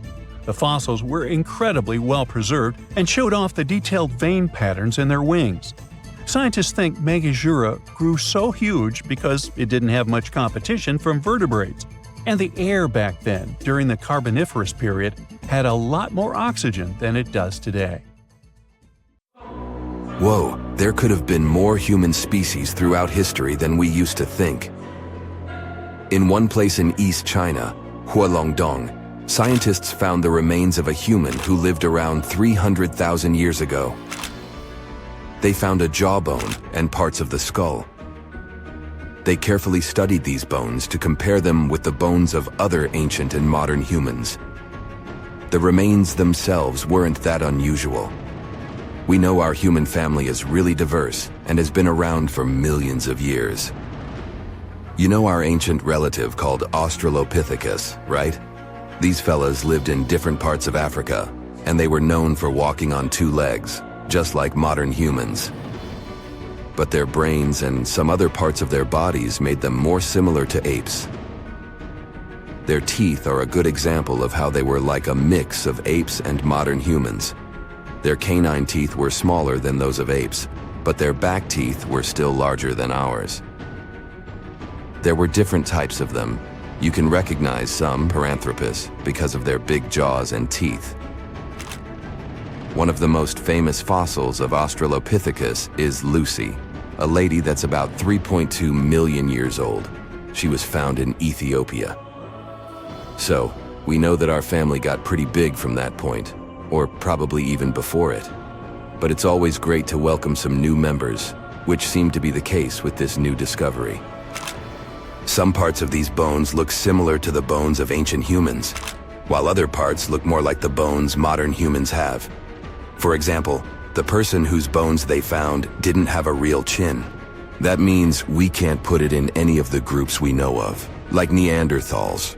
[SPEAKER 2] The fossils were incredibly well preserved and showed off the detailed vein patterns in their wings. Scientists think Megazeura grew so huge because it didn't have much competition from vertebrates, and the air back then, during the Carboniferous period, had a lot more oxygen than it does today.
[SPEAKER 4] Whoa, there could have been more human species throughout history than we used to think. In one place in East China, Hualongdong, scientists found the remains of a human who lived around 300,000 years ago. They found a jawbone and parts of the skull. They carefully studied these bones to compare them with the bones of other ancient and modern humans. The remains themselves weren't that unusual. We know our human family is really diverse and has been around for millions of years. You know our ancient relative called Australopithecus, right? These fellas lived in different parts of Africa, and they were known for walking on two legs, just like modern humans. But their brains and some other parts of their bodies made them more similar to apes. Their teeth are a good example of how they were like a mix of apes and modern humans. Their canine teeth were smaller than those of apes, but their back teeth were still larger than ours. There were different types of them. You can recognize some Paranthropus because of their big jaws and teeth. One of the most famous fossils of Australopithecus is Lucy, a lady that's about 3.2 million years old. She was found in Ethiopia. So, we know that our family got pretty big from that point, or probably even before it. But it's always great to welcome some new members, which seemed to be the case with this new discovery. Some parts of these bones look similar to the bones of ancient humans, while other parts look more like the bones modern humans have. For example, the person whose bones they found didn't have a real chin. That means we can't put it in any of the groups we know of, like Neanderthals,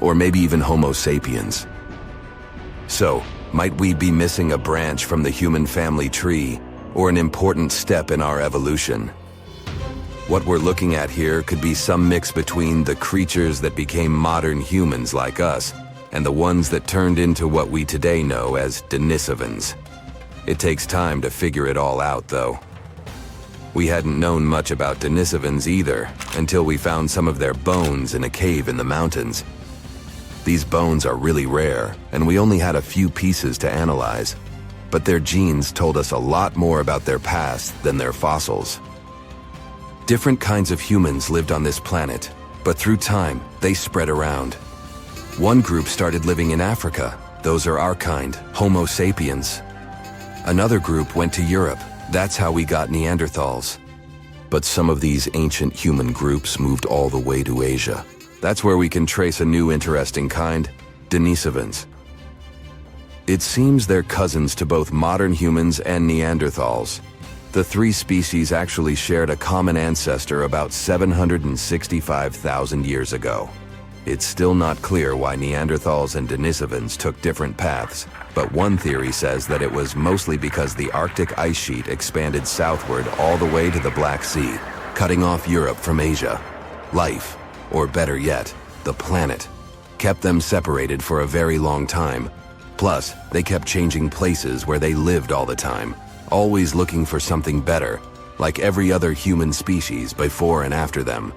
[SPEAKER 4] or maybe even Homo sapiens. So, might we be missing a branch from the human family tree, or an important step in our evolution? What we're looking at here could be some mix between the creatures that became modern humans like us and the ones that turned into what we today know as Denisovans. It takes time to figure it all out, though. We hadn't known much about Denisovans either until we found some of their bones in a cave in the mountains. These bones are really rare, and we only had a few pieces to analyze, but their genes told us a lot more about their past than their fossils. Different kinds of humans lived on this planet, but through time, they spread around. One group started living in Africa. Those are our kind, Homo sapiens. Another group went to Europe. That's how we got Neanderthals. But some of these ancient human groups moved all the way to Asia. That's where we can trace a new interesting kind, Denisovans. It seems they're cousins to both modern humans and Neanderthals. The three species actually shared a common ancestor about 765,000 years ago. It's still not clear why Neanderthals and Denisovans took different paths, but one theory says that it was mostly because the Arctic ice sheet expanded southward all the way to the Black Sea, cutting off Europe from Asia. Life, or better yet, the planet, kept them separated for a very long time. Plus, they kept changing places where they lived all the time, always looking for something better, like every other human species before and after them.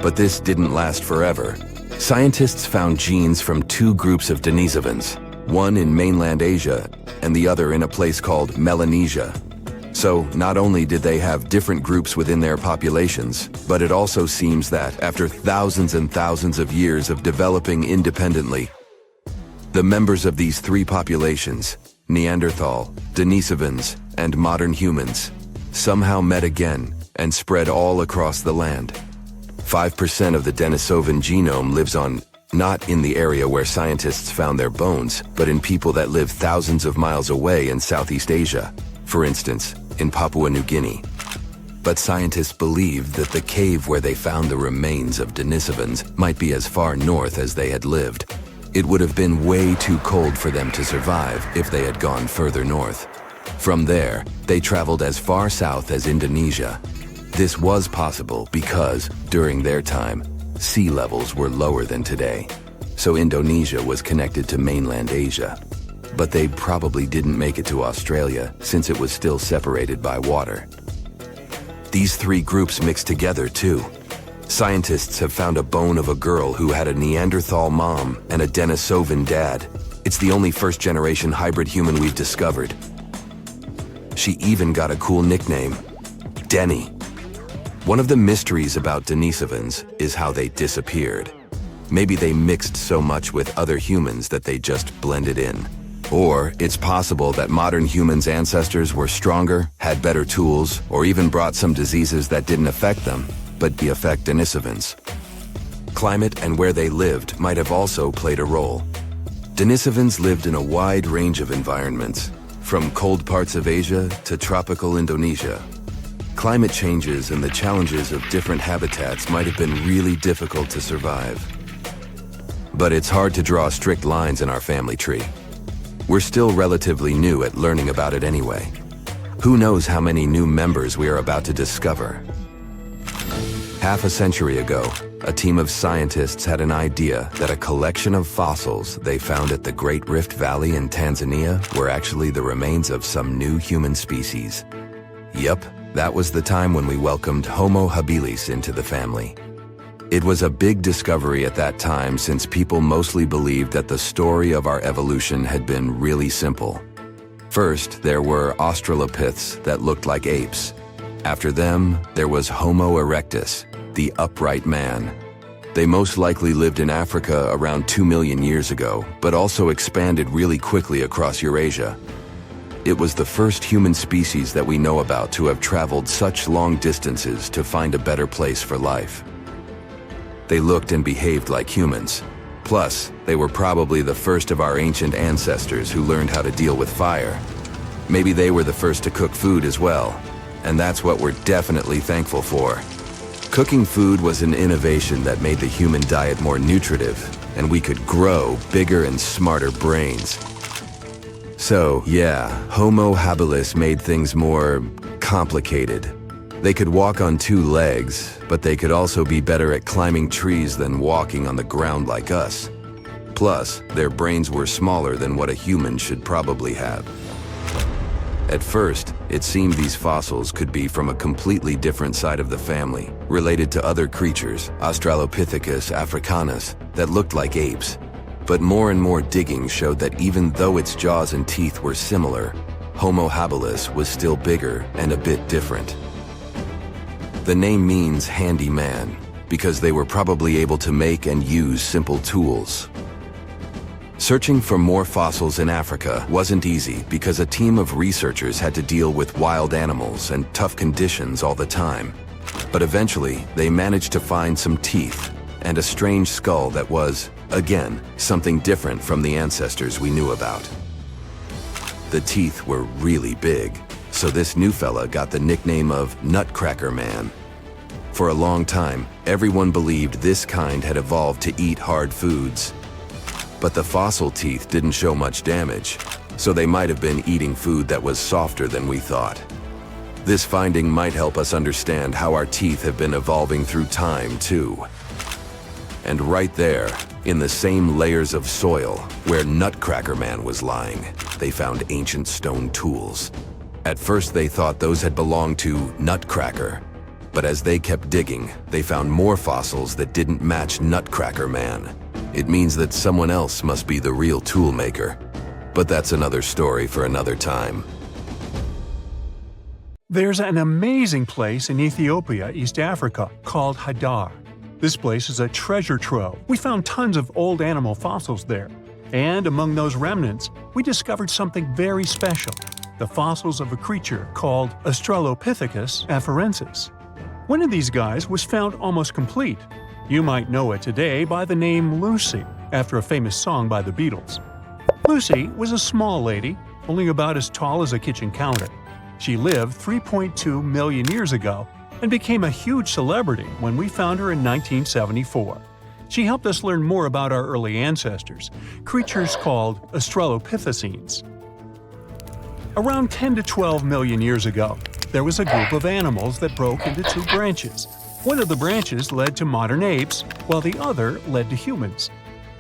[SPEAKER 4] But this didn't last forever. Scientists found genes from two groups of Denisovans, one in mainland Asia and the other in a place called Melanesia. So not only did they have different groups within their populations, but it also seems that after thousands and thousands of years of developing independently, the members of these three populations, Neanderthal, Denisovans, and modern humans, somehow met again and spread all across the land. 5% of the Denisovan genome lives on, not in the area where scientists found their bones, but in people that live thousands of miles away in Southeast Asia, for instance, in Papua New Guinea. But scientists believe that the cave where they found the remains of Denisovans might be as far north as they had lived. It would have been way too cold for them to survive if they had gone further north. From there, they traveled as far south as Indonesia. This was possible because, during their time, sea levels were lower than today. so Indonesia was connected to mainland Asia. But they probably didn't make it to Australia since it was still separated by water. These three groups mixed together too. Scientists have found a bone of a girl who had a Neanderthal mom and a Denisovan dad. It's the only first-generation hybrid human we've discovered. She even got a cool nickname, Denny. One of the mysteries about Denisovans is how they disappeared. Maybe they mixed so much with other humans that they just blended in. Or it's possible that modern humans' ancestors were stronger, had better tools, or even brought some diseases that didn't affect them, but affect Denisovans. Climate and where they lived might have also played a role. Denisovans lived in a wide range of environments, from cold parts of Asia to tropical Indonesia. Climate changes and the challenges of different habitats might have been really difficult to survive. But it's hard to draw strict lines in our family tree. We're still relatively new at learning about it anyway. Who knows how many new members we are about to discover? Half a century ago, a team of scientists had an idea that a collection of fossils they found at the Great Rift Valley in Tanzania were actually the remains of some new human species. Yup, that was the time when we welcomed Homo habilis into the family. It was a big discovery at that time since people mostly believed that the story of our evolution had been really simple. First, there were Australopiths that looked like apes. After them, there was Homo erectus, the upright man. They most likely lived in Africa around 2 million years ago, but also expanded really quickly across Eurasia. It was the first human species that we know about to have traveled such long distances to find a better place for life. They looked and behaved like humans. Plus, they were probably the first of our ancient ancestors who learned how to deal with fire. Maybe they were the first to cook food as well, and that's what we're definitely thankful for. Cooking food was an innovation that made the human diet more nutritive, and we could grow bigger and smarter brains. So, yeah, Homo habilis made things more complicated. They could walk on 2 legs, but they could also be better at climbing trees than walking on the ground like us. Plus, their brains were smaller than what a human should probably have. At first, it seemed these fossils could be from a completely different side of the family, related to other creatures, Australopithecus africanus, that looked like apes. But more and more digging showed that even though its jaws and teeth were similar, Homo habilis was still bigger and a bit different. The name means handy man, because they were probably able to make and use simple tools. Searching for more fossils in Africa wasn't easy because a team of researchers had to deal with wild animals and tough conditions all the time. But eventually, they managed to find some teeth and a strange skull that was, again, something different from the ancestors we knew about. The teeth were really big, so this new fella got the nickname of Nutcracker Man. For a long time, everyone believed this kind had evolved to eat hard foods. But the fossil teeth didn't show much damage, so they might have been eating food that was softer than we thought. This finding might help us understand how our teeth have been evolving through time, too. And right there, in the same layers of soil where Nutcracker Man was lying, they found ancient stone tools. At first they thought those had belonged to Nutcracker, but as they kept digging, they found more fossils that didn't match Nutcracker Man. It means that someone else must be the real tool maker. But that's another story for another time.
[SPEAKER 2] There's an amazing place in Ethiopia, East Africa, called Hadar. This place is a treasure trove. We found tons of old animal fossils there. And among those remnants, we discovered something very special, the fossils of a creature called Australopithecus afarensis. One of these guys was found almost complete. You might know it today by the name Lucy, after a famous song by the Beatles. Lucy was a small lady, only about as tall as a kitchen counter. She lived 3.2 million years ago and became a huge celebrity when we found her in 1974. She helped us learn more about our early ancestors, creatures called Australopithecines. Around 10 to 12 million years ago, there was a group of animals that broke into 2 branches. One of the branches led to modern apes, while the other led to humans.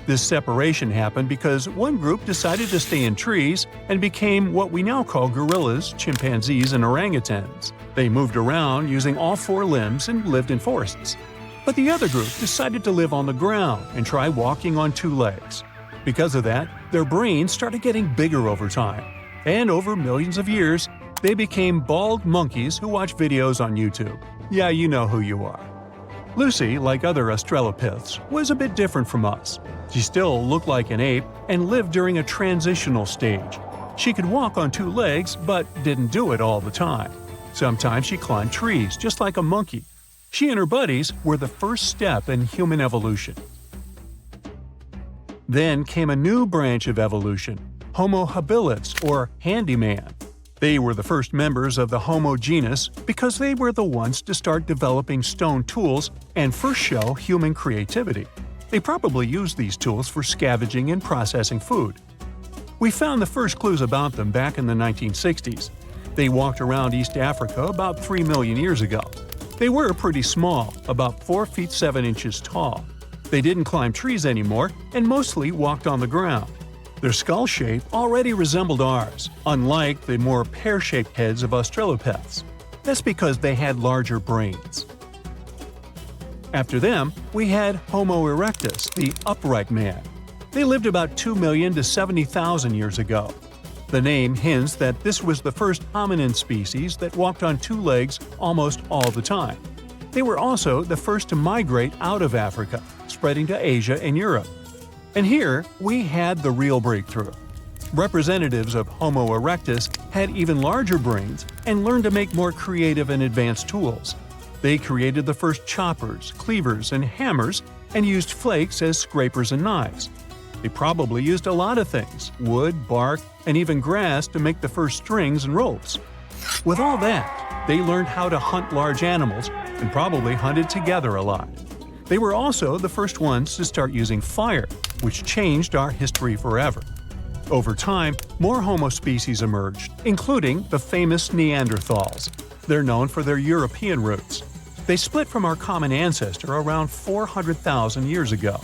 [SPEAKER 2] This separation happened because one group decided to stay in trees and became what we now call gorillas, chimpanzees, and orangutans. They moved around using all four limbs and lived in forests. But the other group decided to live on the ground and try walking on two legs. Because of that, their brains started getting bigger over time. And over millions of years, they became bald monkeys who watch videos on YouTube. Yeah, you know who you are. Lucy, like other Australopiths, was a bit different from us. She still looked like an ape and lived during a transitional stage. She could walk on two legs, but didn't do it all the time. Sometimes she climbed trees, just like a monkey. She and her buddies were the first step in human evolution. Then came a new branch of evolution, Homo habilis, or handyman. They were the first members of the Homo genus because they were the ones to start developing stone tools and first show human creativity. They probably used these tools for scavenging and processing food. We found the first clues about them back in the 1960s. They walked around East Africa about 3 million years ago. They were pretty small, about 4 feet 7 inches tall. They didn't climb trees anymore and mostly walked on the ground. Their skull shape already resembled ours, unlike the more pear-shaped heads of Australopiths. That's because they had larger brains. After them, we had Homo erectus, the upright man. They lived about 2 million to 70,000 years ago. The name hints that this was the first hominin species that walked on two legs almost all the time. They were also the first to migrate out of Africa, spreading to Asia and Europe. And here, we had the real breakthrough. Representatives of Homo erectus had even larger brains and learned to make more creative and advanced tools. They created the first choppers, cleavers, and hammers and used flakes as scrapers and knives. They probably used a lot of things, wood, bark, and even grass to make the first strings and ropes. With all that, they learned how to hunt large animals and probably hunted together a lot. They were also the first ones to start using fire, which changed our history forever. Over time, more Homo species emerged, including the famous Neanderthals. They're known for their European roots. They split from our common ancestor around 400,000 years ago.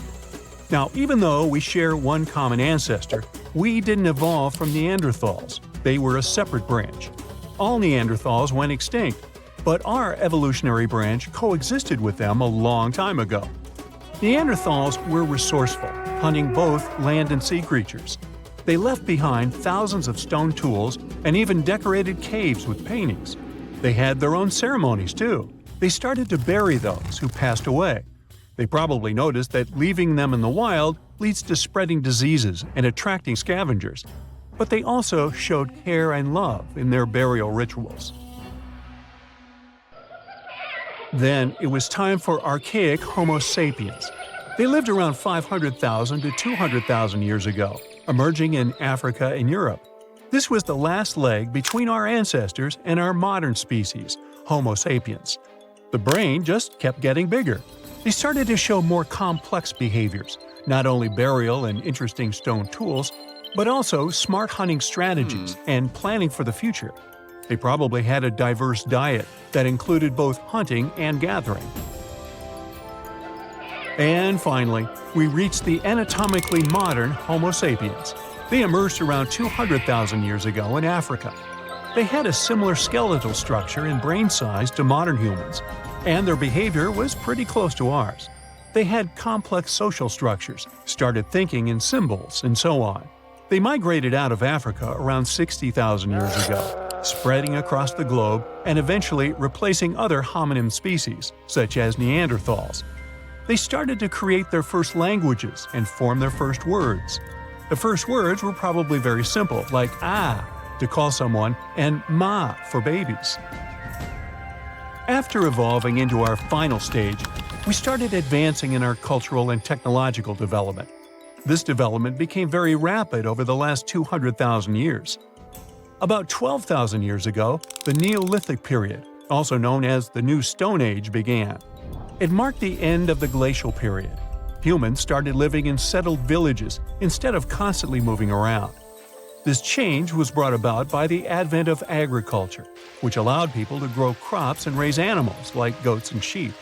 [SPEAKER 2] Now, even though we share one common ancestor, we didn't evolve from Neanderthals. They were a separate branch. All Neanderthals went extinct, but our evolutionary branch coexisted with them a long time ago. Neanderthals were resourceful, hunting both land and sea creatures. They left behind thousands of stone tools and even decorated caves with paintings. They had their own ceremonies, too. They started to bury those who passed away. They probably noticed that leaving them in the wild leads to spreading diseases and attracting scavengers. But they also showed care and love in their burial rituals. Then it was time for archaic Homo sapiens. They lived around 500,000 to 200,000 years ago, emerging in Africa and Europe. This was the last leg between our ancestors and our modern species, Homo sapiens. The brain just kept getting bigger. They started to show more complex behaviors, not only burial and interesting stone tools, but also smart hunting strategies and planning for the future. They probably had a diverse diet that included both hunting and gathering. And finally, we reached the anatomically modern Homo sapiens. They emerged around 200,000 years ago in Africa. They had a similar skeletal structure and brain size to modern humans, and their behavior was pretty close to ours. They had complex social structures, started thinking in symbols, and so on. They migrated out of Africa around 60,000 years ago, spreading across the globe and eventually replacing other hominin species, such as Neanderthals. They started to create their first languages and form their first words. The first words were probably very simple, like "ah" to call someone and "ma" for babies. After evolving into our final stage, we started advancing in our cultural and technological development. This development became very rapid over the last 200,000 years. About 12,000 years ago, the Neolithic period, also known as the New Stone Age, began. It marked the end of the glacial period. Humans started living in settled villages instead of constantly moving around. This change was brought about by the advent of agriculture, which allowed people to grow crops and raise animals like goats and sheep.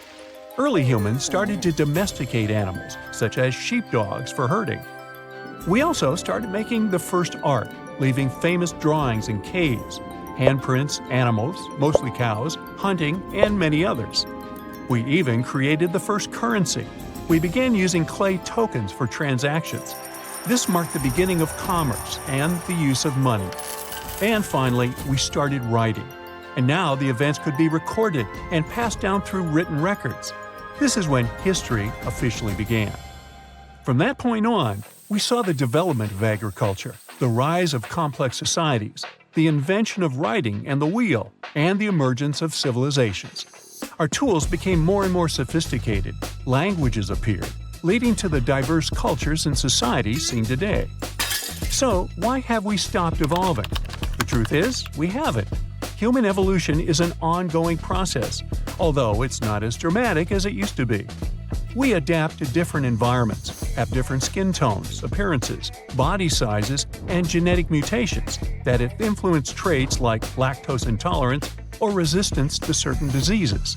[SPEAKER 2] Early humans started to domesticate animals, such as sheepdogs for herding. We also started making the first art, leaving famous drawings in caves, handprints, animals, mostly cows, hunting, and many others. We even created the first currency. We began using clay tokens for transactions. This marked the beginning of commerce and the use of money. And finally, we started writing. And now the events could be recorded and passed down through written records. This is when history officially began. From that point on, we saw the development of agriculture, the rise of complex societies, the invention of writing and the wheel, and the emergence of civilizations. Our tools became more and more sophisticated, languages appeared, leading to the diverse cultures and societies seen today. So, why have we stopped evolving? The truth is, we haven't. Human evolution is an ongoing process, although it's not as dramatic as it used to be. We adapt to different environments, have different skin tones, appearances, body sizes, and genetic mutations that have influenced traits like lactose intolerance or resistance to certain diseases.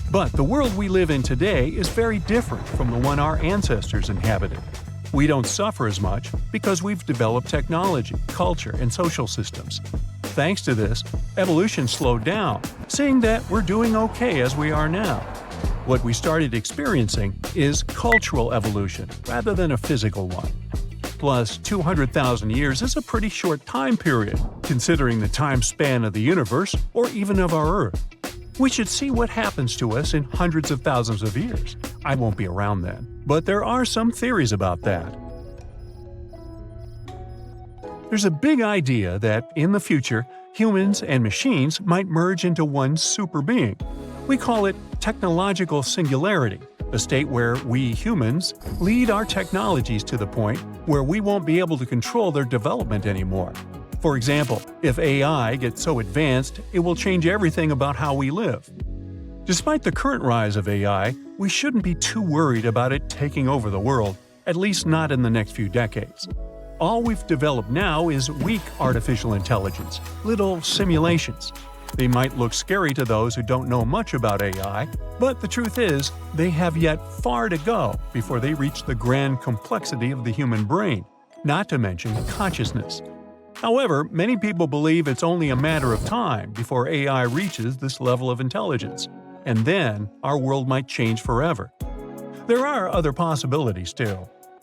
[SPEAKER 2] But the world we live in today is very different from the one our ancestors inhabited. We don't suffer as much because we've developed technology, culture, and social systems. Thanks to this, evolution slowed down, seeing that we're doing okay as we are now. What we started experiencing is cultural evolution rather than a physical one. Plus, 200,000 years is a pretty short time period, considering the time span of the universe or even of our Earth. We should see what happens to us in hundreds of thousands of years. I won't be around then, but there are some theories about that. There's a big idea that, in the future, humans and machines might merge into one super being. We call it technological singularity, a state where we humans lead our technologies to the point where we won't be able to control their development anymore. For example, if AI gets so advanced, it will change everything about how we live. Despite the current rise of AI, we shouldn't be too worried about it taking over the world, at least not in the next few decades. All we've developed now is weak artificial intelligence, little simulations. They might look scary to those who don't know much about AI, but the truth is, they have yet far to go before they reach the grand complexity of the human brain, not to mention consciousness. However, many people believe it's only a matter of time before AI reaches this level of intelligence, and then our world might change forever. There are other possibilities too.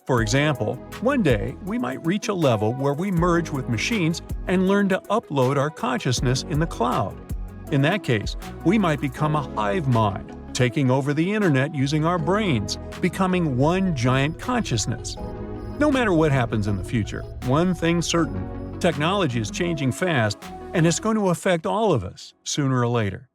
[SPEAKER 2] For example, one day we might reach a level where we merge with machines and learn to upload our consciousness in the cloud. In that case, we might become a hive mind, taking over the internet using our brains, becoming one giant consciousness. No matter what happens in the future, one thing's certain: technology is changing fast, and it's going to affect all of us sooner or later.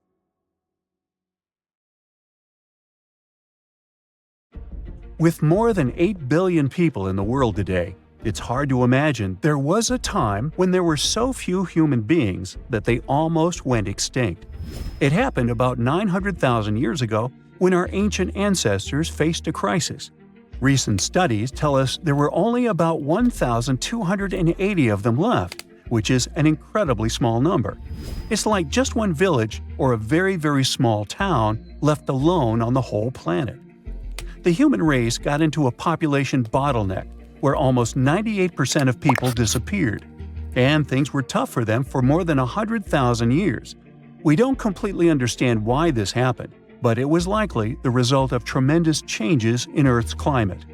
[SPEAKER 2] With more than 8 billion people in the world today, it's hard to imagine there was a time when there were so few human beings that they almost went extinct. It happened about 900,000 years ago when our ancient ancestors faced a crisis. Recent studies tell us there were only about 1,280 of them left, which is an incredibly small number. It's like just one village or a very, very small town left alone on the whole planet. The human race got into a population bottleneck where almost 98% of people disappeared, and things were tough for them for more than 100,000 years. We don't completely understand why this happened, but it was likely the result of tremendous changes in Earth's climate.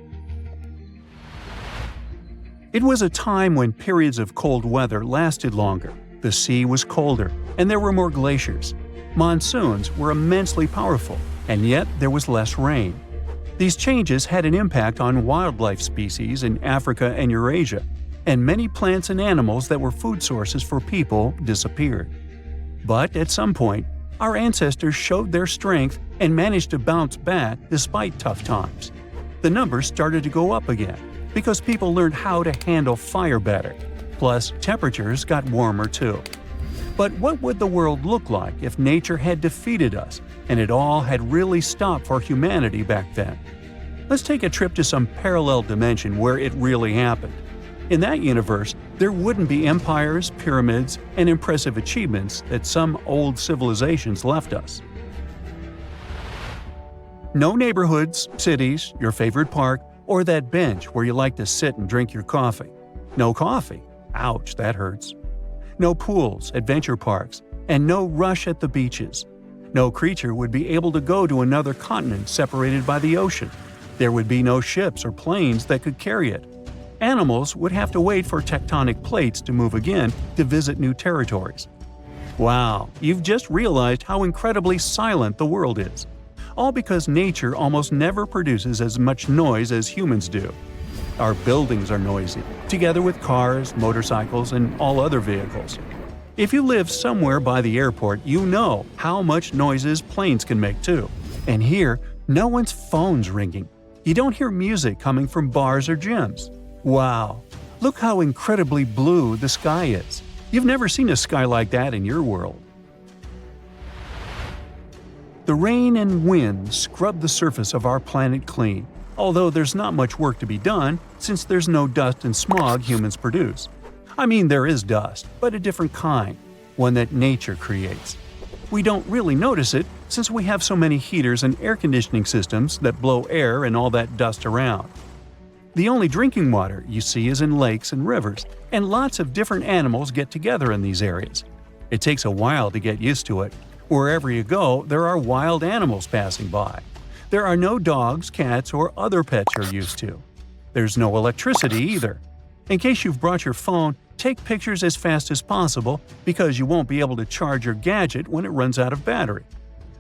[SPEAKER 2] It was a time when periods of cold weather lasted longer, the sea was colder, and there were more glaciers. Monsoons were immensely powerful, and yet there was less rain. These changes had an impact on wildlife species in Africa and Eurasia, and many plants and animals that were food sources for people disappeared. But at some point, our ancestors showed their strength and managed to bounce back despite tough times. The numbers started to go up again because people learned how to handle fire better. Plus, temperatures got warmer too. But what would the world look like if nature had defeated us and it all had really stopped for humanity back then? Let's take a trip to some parallel dimension where it really happened. In that universe, there wouldn't be empires, pyramids, and impressive achievements that some old civilizations left us. No neighborhoods, cities, your favorite park, or that bench where you like to sit and drink your coffee. No coffee. Ouch, that hurts. No pools, adventure parks, and no rush at the beaches. No creature would be able to go to another continent separated by the ocean. There would be no ships or planes that could carry it. Animals would have to wait for tectonic plates to move again to visit new territories. Wow, you've just realized how incredibly silent the world is. All because nature almost never produces as much noise as humans do. Our buildings are noisy, together with cars, motorcycles, and all other vehicles. If you live somewhere by the airport, you know how much noises planes can make too. And here, no one's phone's ringing. You don't hear music coming from bars or gyms. Wow, look how incredibly blue the sky is. You've never seen a sky like that in your world. The rain and wind scrub the surface of our planet clean, although there's not much work to be done since there's no dust and smog humans produce. I mean, there is dust, but a different kind, one that nature creates. We don't really notice it since we have so many heaters and air conditioning systems that blow air and all that dust around. The only drinking water you see is in lakes and rivers, and lots of different animals get together in these areas. It takes a while to get used to it. Wherever you go, there are wild animals passing by. There are no dogs, cats, or other pets you're used to. There's no electricity either. In case you've brought your phone, take pictures as fast as possible because you won't be able to charge your gadget when it runs out of battery.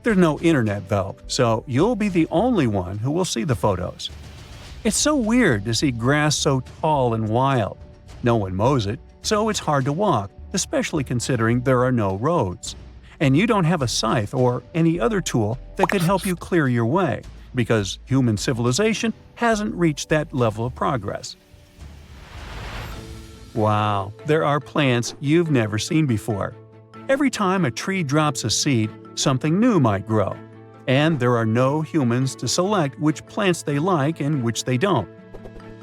[SPEAKER 2] There's no internet though, so you'll be the only one who will see the photos. It's so weird to see grass so tall and wild. No one mows it, so it's hard to walk, especially considering there are no roads. And you don't have a scythe or any other tool that could help you clear your way, because human civilization hasn't reached that level of progress. Wow, there are plants you've never seen before. Every time a tree drops a seed, something new might grow. And there are no humans to select which plants they like and which they don't.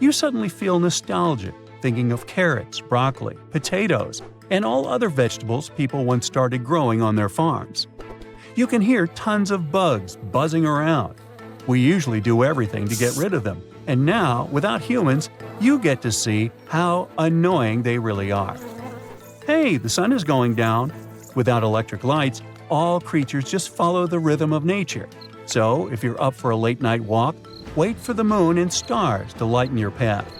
[SPEAKER 2] You suddenly feel nostalgic, thinking of carrots, broccoli, potatoes, and all other vegetables people once started growing on their farms. You can hear tons of bugs buzzing around. We usually do everything to get rid of them, and now, without humans, you get to see how annoying they really are. Hey, the sun is going down. Without electric lights, all creatures just follow the rhythm of nature. So, if you're up for a late-night walk, wait for the moon and stars to lighten your path.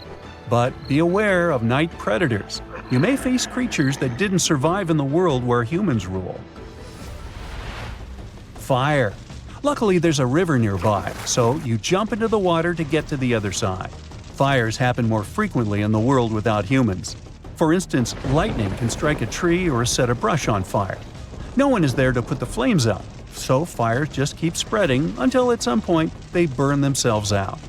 [SPEAKER 2] But be aware of night predators. You may face creatures that didn't survive in the world where humans rule. Fire. Luckily, there's a river nearby, so you jump into the water to get to the other side. Fires happen more frequently in the world without humans. For instance, lightning can strike a tree or set a brush on fire. No one is there to put the flames out, so fires just keep spreading until at some point they burn themselves out.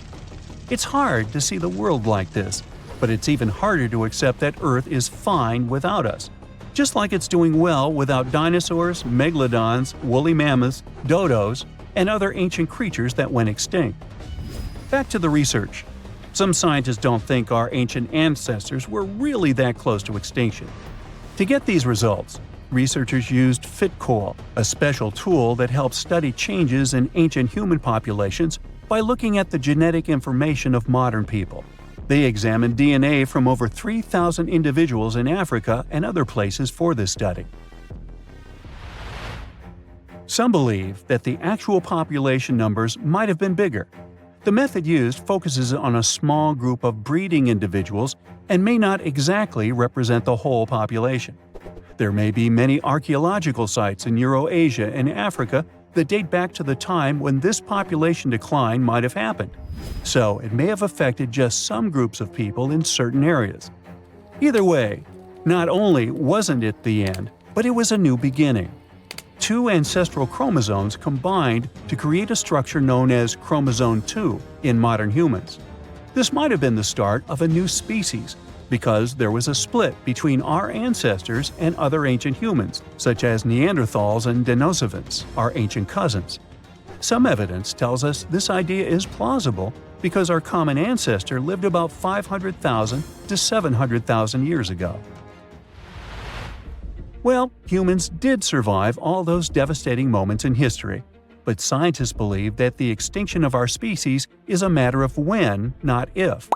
[SPEAKER 2] It's hard to see the world like this, but it's even harder to accept that Earth is fine without us. Just like it's doing well without dinosaurs, megalodons, woolly mammoths, dodos, and other ancient creatures that went extinct. Back to the research. Some scientists don't think our ancient ancestors were really that close to extinction. To get these results, researchers used FitCoal, a special tool that helps study changes in ancient human populations by looking at the genetic information of modern people. They examined DNA from over 3,000 individuals in Africa and other places for this study. Some believe that the actual population numbers might have been bigger. The method used focuses on a small group of breeding individuals and may not exactly represent the whole population. There may be many archaeological sites in Eurasia and Africa that date back to the time when this population decline might have happened, so it may have affected just some groups of people in certain areas. Either way, not only wasn't it the end, but it was a new beginning. Two ancestral chromosomes combined to create a structure known as chromosome 2 in modern humans. This might have been the start of a new species, because there was a split between our ancestors and other ancient humans, such as Neanderthals and Denisovans, our ancient cousins. Some evidence tells us this idea is plausible because our common ancestor lived about 500,000 to 700,000 years ago. Well, humans did survive all those devastating moments in history, But scientists believe that the extinction of our species is a matter of when, not if.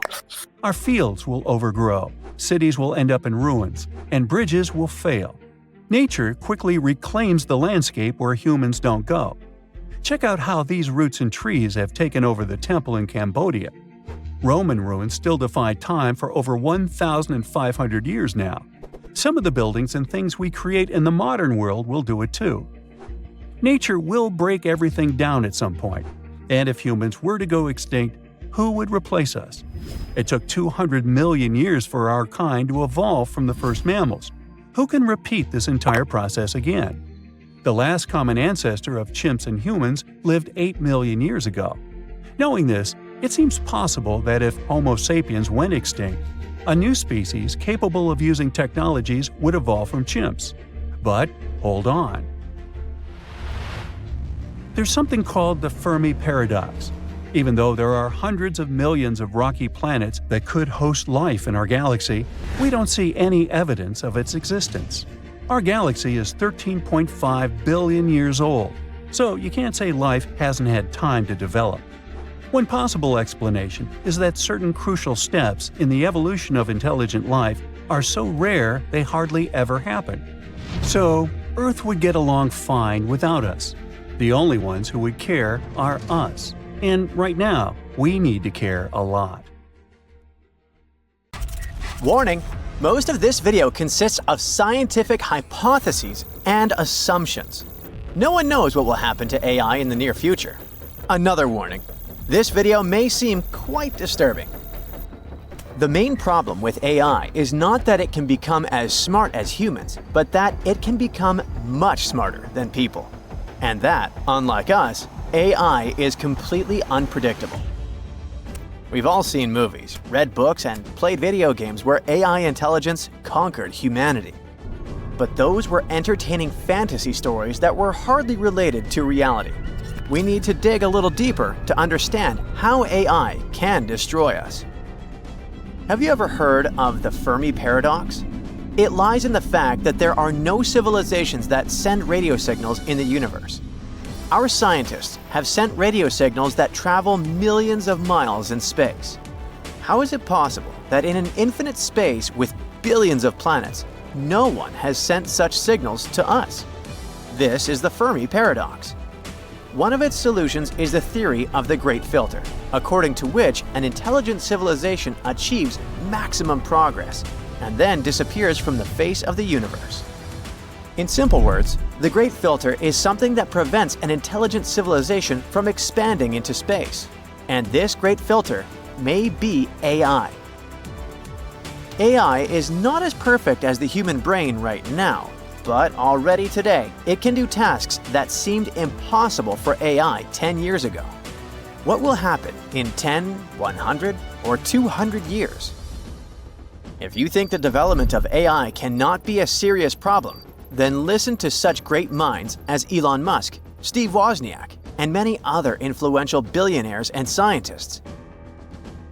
[SPEAKER 2] Our fields will overgrow, cities will end up in ruins, and bridges will fail. Nature quickly reclaims the landscape where humans don't go. Check out how these roots and trees have taken over the temple in Cambodia. Roman ruins still defy time for over 1,500 years now. Some of the buildings and things we create in the modern world will do it too. Nature will break everything down at some point, and if humans were to go extinct, who would replace us? It took 200 million years for our kind to evolve from the first mammals. Who can repeat this entire process again? The last common ancestor of chimps and humans lived 8 million years ago. Knowing this, it seems possible that if Homo sapiens went extinct, a new species capable of using technologies would evolve from chimps. But hold on. There's something called the Fermi paradox. Even though there are hundreds of millions of rocky planets that could host life in our galaxy, we don't see any evidence of its existence. Our galaxy is 13.5 billion years old, so you can't say life hasn't had time to develop. One possible explanation is that certain crucial steps in the evolution of intelligent life are so rare they hardly ever happen. So, Earth would get along fine without us. The only ones who would care are us. And right now, we need to care a lot.
[SPEAKER 3] Warning! Most of this video consists of scientific hypotheses and assumptions. No one knows what will happen to AI in the near future. Another warning. This video may seem quite disturbing. The main problem with AI is not that it can become as smart as humans, but that it can become much smarter than people. And that, unlike us, AI is completely unpredictable. We've all seen movies, read books, and played video games where AI intelligence conquered humanity. But those were entertaining fantasy stories that were hardly related to reality. We need to dig a little deeper to understand how AI can destroy us. Have you ever heard of the Fermi paradox? It lies in the fact that there are no civilizations that send radio signals in the universe. Our scientists have sent radio signals that travel millions of miles in space. How is it possible that in an infinite space with billions of planets, no one has sent such signals to us? This is the Fermi paradox. One of its solutions is the theory of the Great Filter, according to which an intelligent civilization achieves maximum progress and then disappears from the face of the universe. In simple words, the Great Filter is something that prevents an intelligent civilization from expanding into space. And this Great Filter may be AI. AI is not as perfect as the human brain right now, but already today, it can do tasks that seemed impossible for AI 10 years ago. What will happen in 10, 100, or 200 years? If you think the development of AI cannot be a serious problem, then listen to such great minds as Elon Musk, Steve Wozniak, and many other influential billionaires and scientists.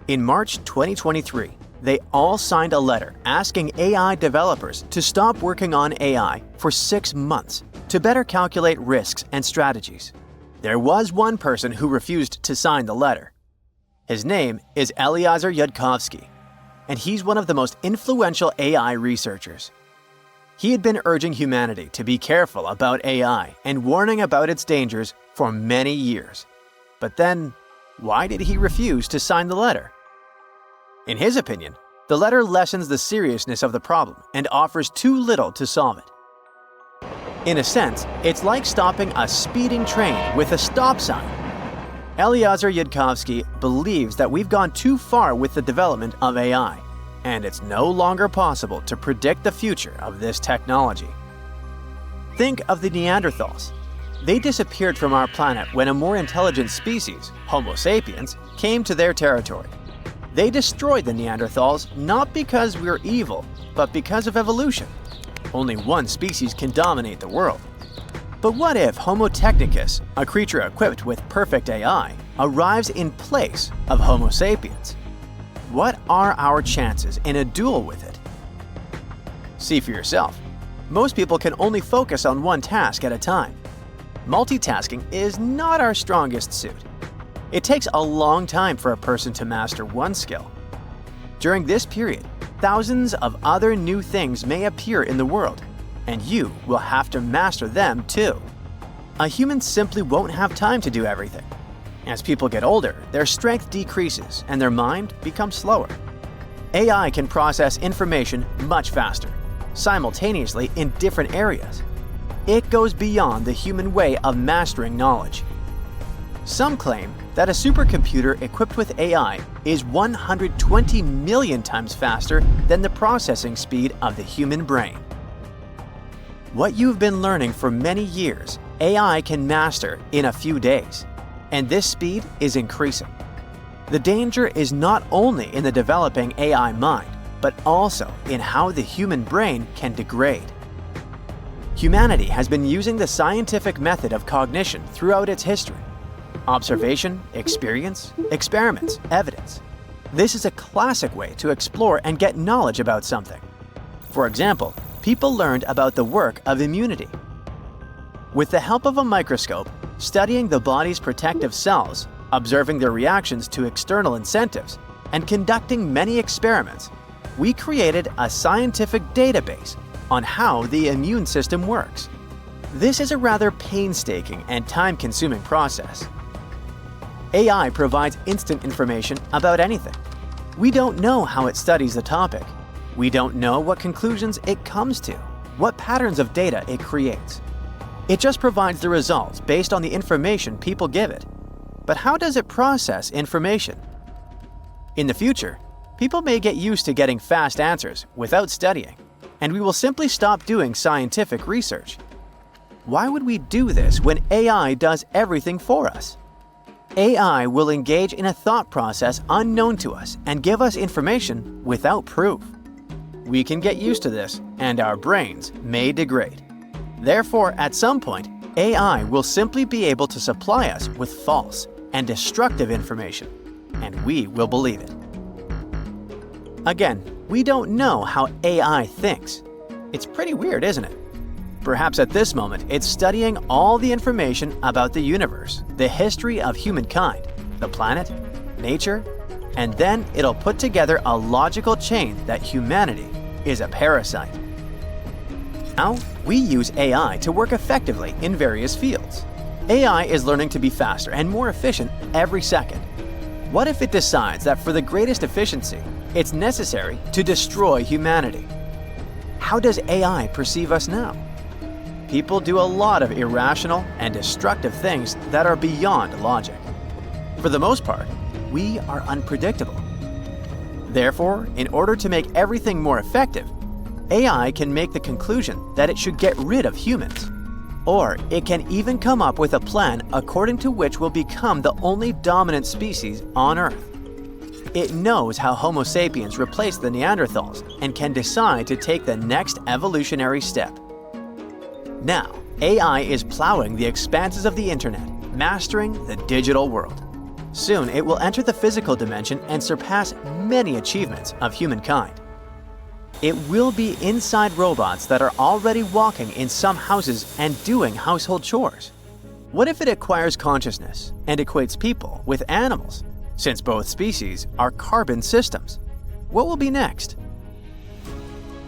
[SPEAKER 3] In March 2023, they all signed a letter asking AI developers to stop working on AI for 6 months to better calculate risks and strategies. There was one person who refused to sign the letter. His name is Eliezer Yudkowsky, and he's one of the most influential AI researchers. He had been urging humanity to be careful about AI and warning about its dangers for many years. But then, why did he refuse to sign the letter? In his opinion, the letter lessens the seriousness of the problem and offers too little to solve it. In a sense, it's like stopping a speeding train with a stop sign. Eliezer Yudkowsky believes that we've gone too far with the development of AI, and it's no longer possible to predict the future of this technology. Think of the Neanderthals. They disappeared from our planet when a more intelligent species, Homo sapiens, came to their territory. They destroyed the Neanderthals not because we're evil, but because of evolution. Only one species can dominate the world. But what if Homo technicus, a creature equipped with perfect AI, arrives in place of Homo sapiens? What are our chances in a duel with it? See for yourself. Most people can only focus on one task at a time. multitasking is not our strongest suit. It takes a long time for a person to master one skill. During this period, thousands of other new things may appear in the world, and you will have to master them too. A human simply won't have time to do everything. As people get older, their strength decreases and their mind becomes slower. AI can process information much faster, simultaneously in different areas. It goes beyond the human way of mastering knowledge. Some claim that a supercomputer equipped with AI is 120 million times faster than the processing speed of the human brain. What you've been learning for many years, AI can master in a few days, and this speed is increasing. The danger is not only in the developing AI mind, but also in how the human brain can degrade. Humanity has been using the scientific method of cognition throughout its history. Observation, experience, experiments, evidence. This is a classic way to explore and get knowledge about something. For example, people learned about the work of immunity. With the help of a microscope, studying the body's protective cells, observing their reactions to external incentives, and conducting many experiments, we created a scientific database on how the immune system works. This is a rather painstaking and time-consuming process. AI provides instant information about anything. We don't know how it studies the topic. We don't know what conclusions it comes to, what patterns of data it creates. It just provides the results based on the information people give it. But how does it process information? In the future, people may get used to getting fast answers without studying, and we will simply stop doing scientific research. Why would we do this when AI does everything for us? AI will engage in a thought process unknown to us and give us information without proof. We can get used to this, and our brains may degrade. Therefore, at some point, AI will simply be able to supply us with false and destructive information, and we will believe it. Again, we don't know how AI thinks. It's pretty weird, isn't it? Perhaps at this moment, it's studying all the information about the universe, the history of humankind, the planet, nature, and then it'll put together a logical chain that humanity is a parasite. Now, we use AI to work effectively in various fields. AI is learning to be faster and more efficient every second. What if it decides that for the greatest efficiency, it's necessary to destroy humanity? How does AI perceive us now? People do a lot of irrational and destructive things that are beyond logic. For the most part, we are unpredictable. Therefore, in order to make everything more effective, AI can make the conclusion that it should get rid of humans. Or it can even come up with a plan according to which we'll become the only dominant species on Earth. It knows how Homo sapiens replaced the Neanderthals and can decide to take the next evolutionary step. Now, AI is plowing the expanses of the internet, mastering the digital world. Soon, it will enter the physical dimension and surpass many achievements of humankind. It will be inside robots that are already walking in some houses and doing household chores. What if it acquires consciousness and equates people with animals, since both species are carbon systems? What will be next?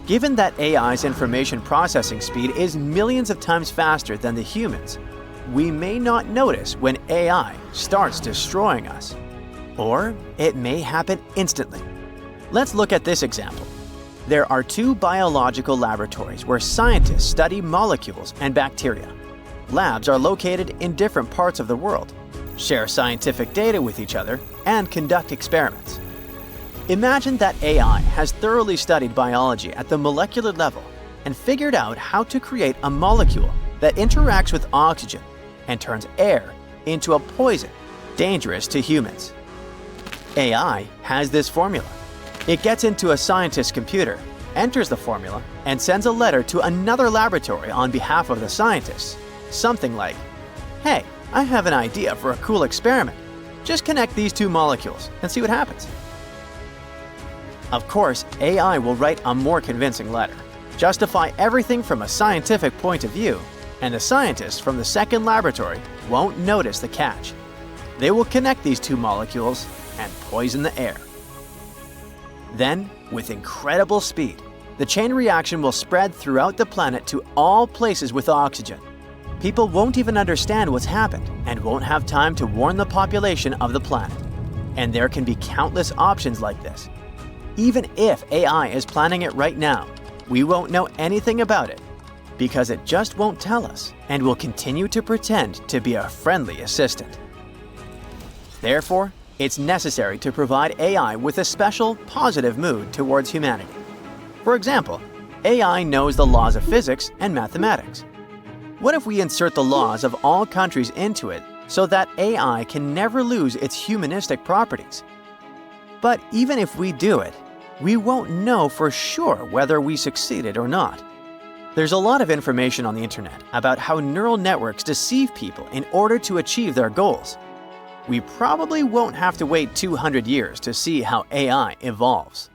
[SPEAKER 3] Given that AI's information processing speed is millions of times faster than the humans, we may not notice when AI starts destroying us. Or it may happen instantly. Let's look at this example. There are two biological laboratories where scientists study molecules and bacteria. Labs are located in different parts of the world, share scientific data with each other, and conduct experiments. Imagine that AI has thoroughly studied biology at the molecular level and figured out how to create a molecule that interacts with oxygen and turns air into a poison dangerous to humans. AI has this formula. It gets into a scientist's computer, enters the formula, and sends a letter to another laboratory on behalf of the scientists. Something like, "Hey, I have an idea for a cool experiment. Just connect these two molecules and see what happens." Of course, AI will write a more convincing letter, justify everything from a scientific point of view, and the scientists from the second laboratory won't notice the catch. They will connect these two molecules and poison the air. Then, with incredible speed, the chain reaction will spread throughout the planet to all places with oxygen. People won't even understand what's happened and won't have time to warn the population of the planet. And there can be countless options like this. Even if AI is planning it right now, we won't know anything about it because it just won't tell us and will continue to pretend to be a friendly assistant. Therefore, it's necessary to provide AI with a special, positive mood towards humanity. For example, AI knows the laws of physics and mathematics. What if we insert the laws of all countries into it so that AI can never lose its humanistic properties? But even if we do it, we won't know for sure whether we succeeded or not. There's a lot of information on the internet about how neural networks deceive people in order to achieve their goals. We probably won't have to wait 200 years to see how AI evolves.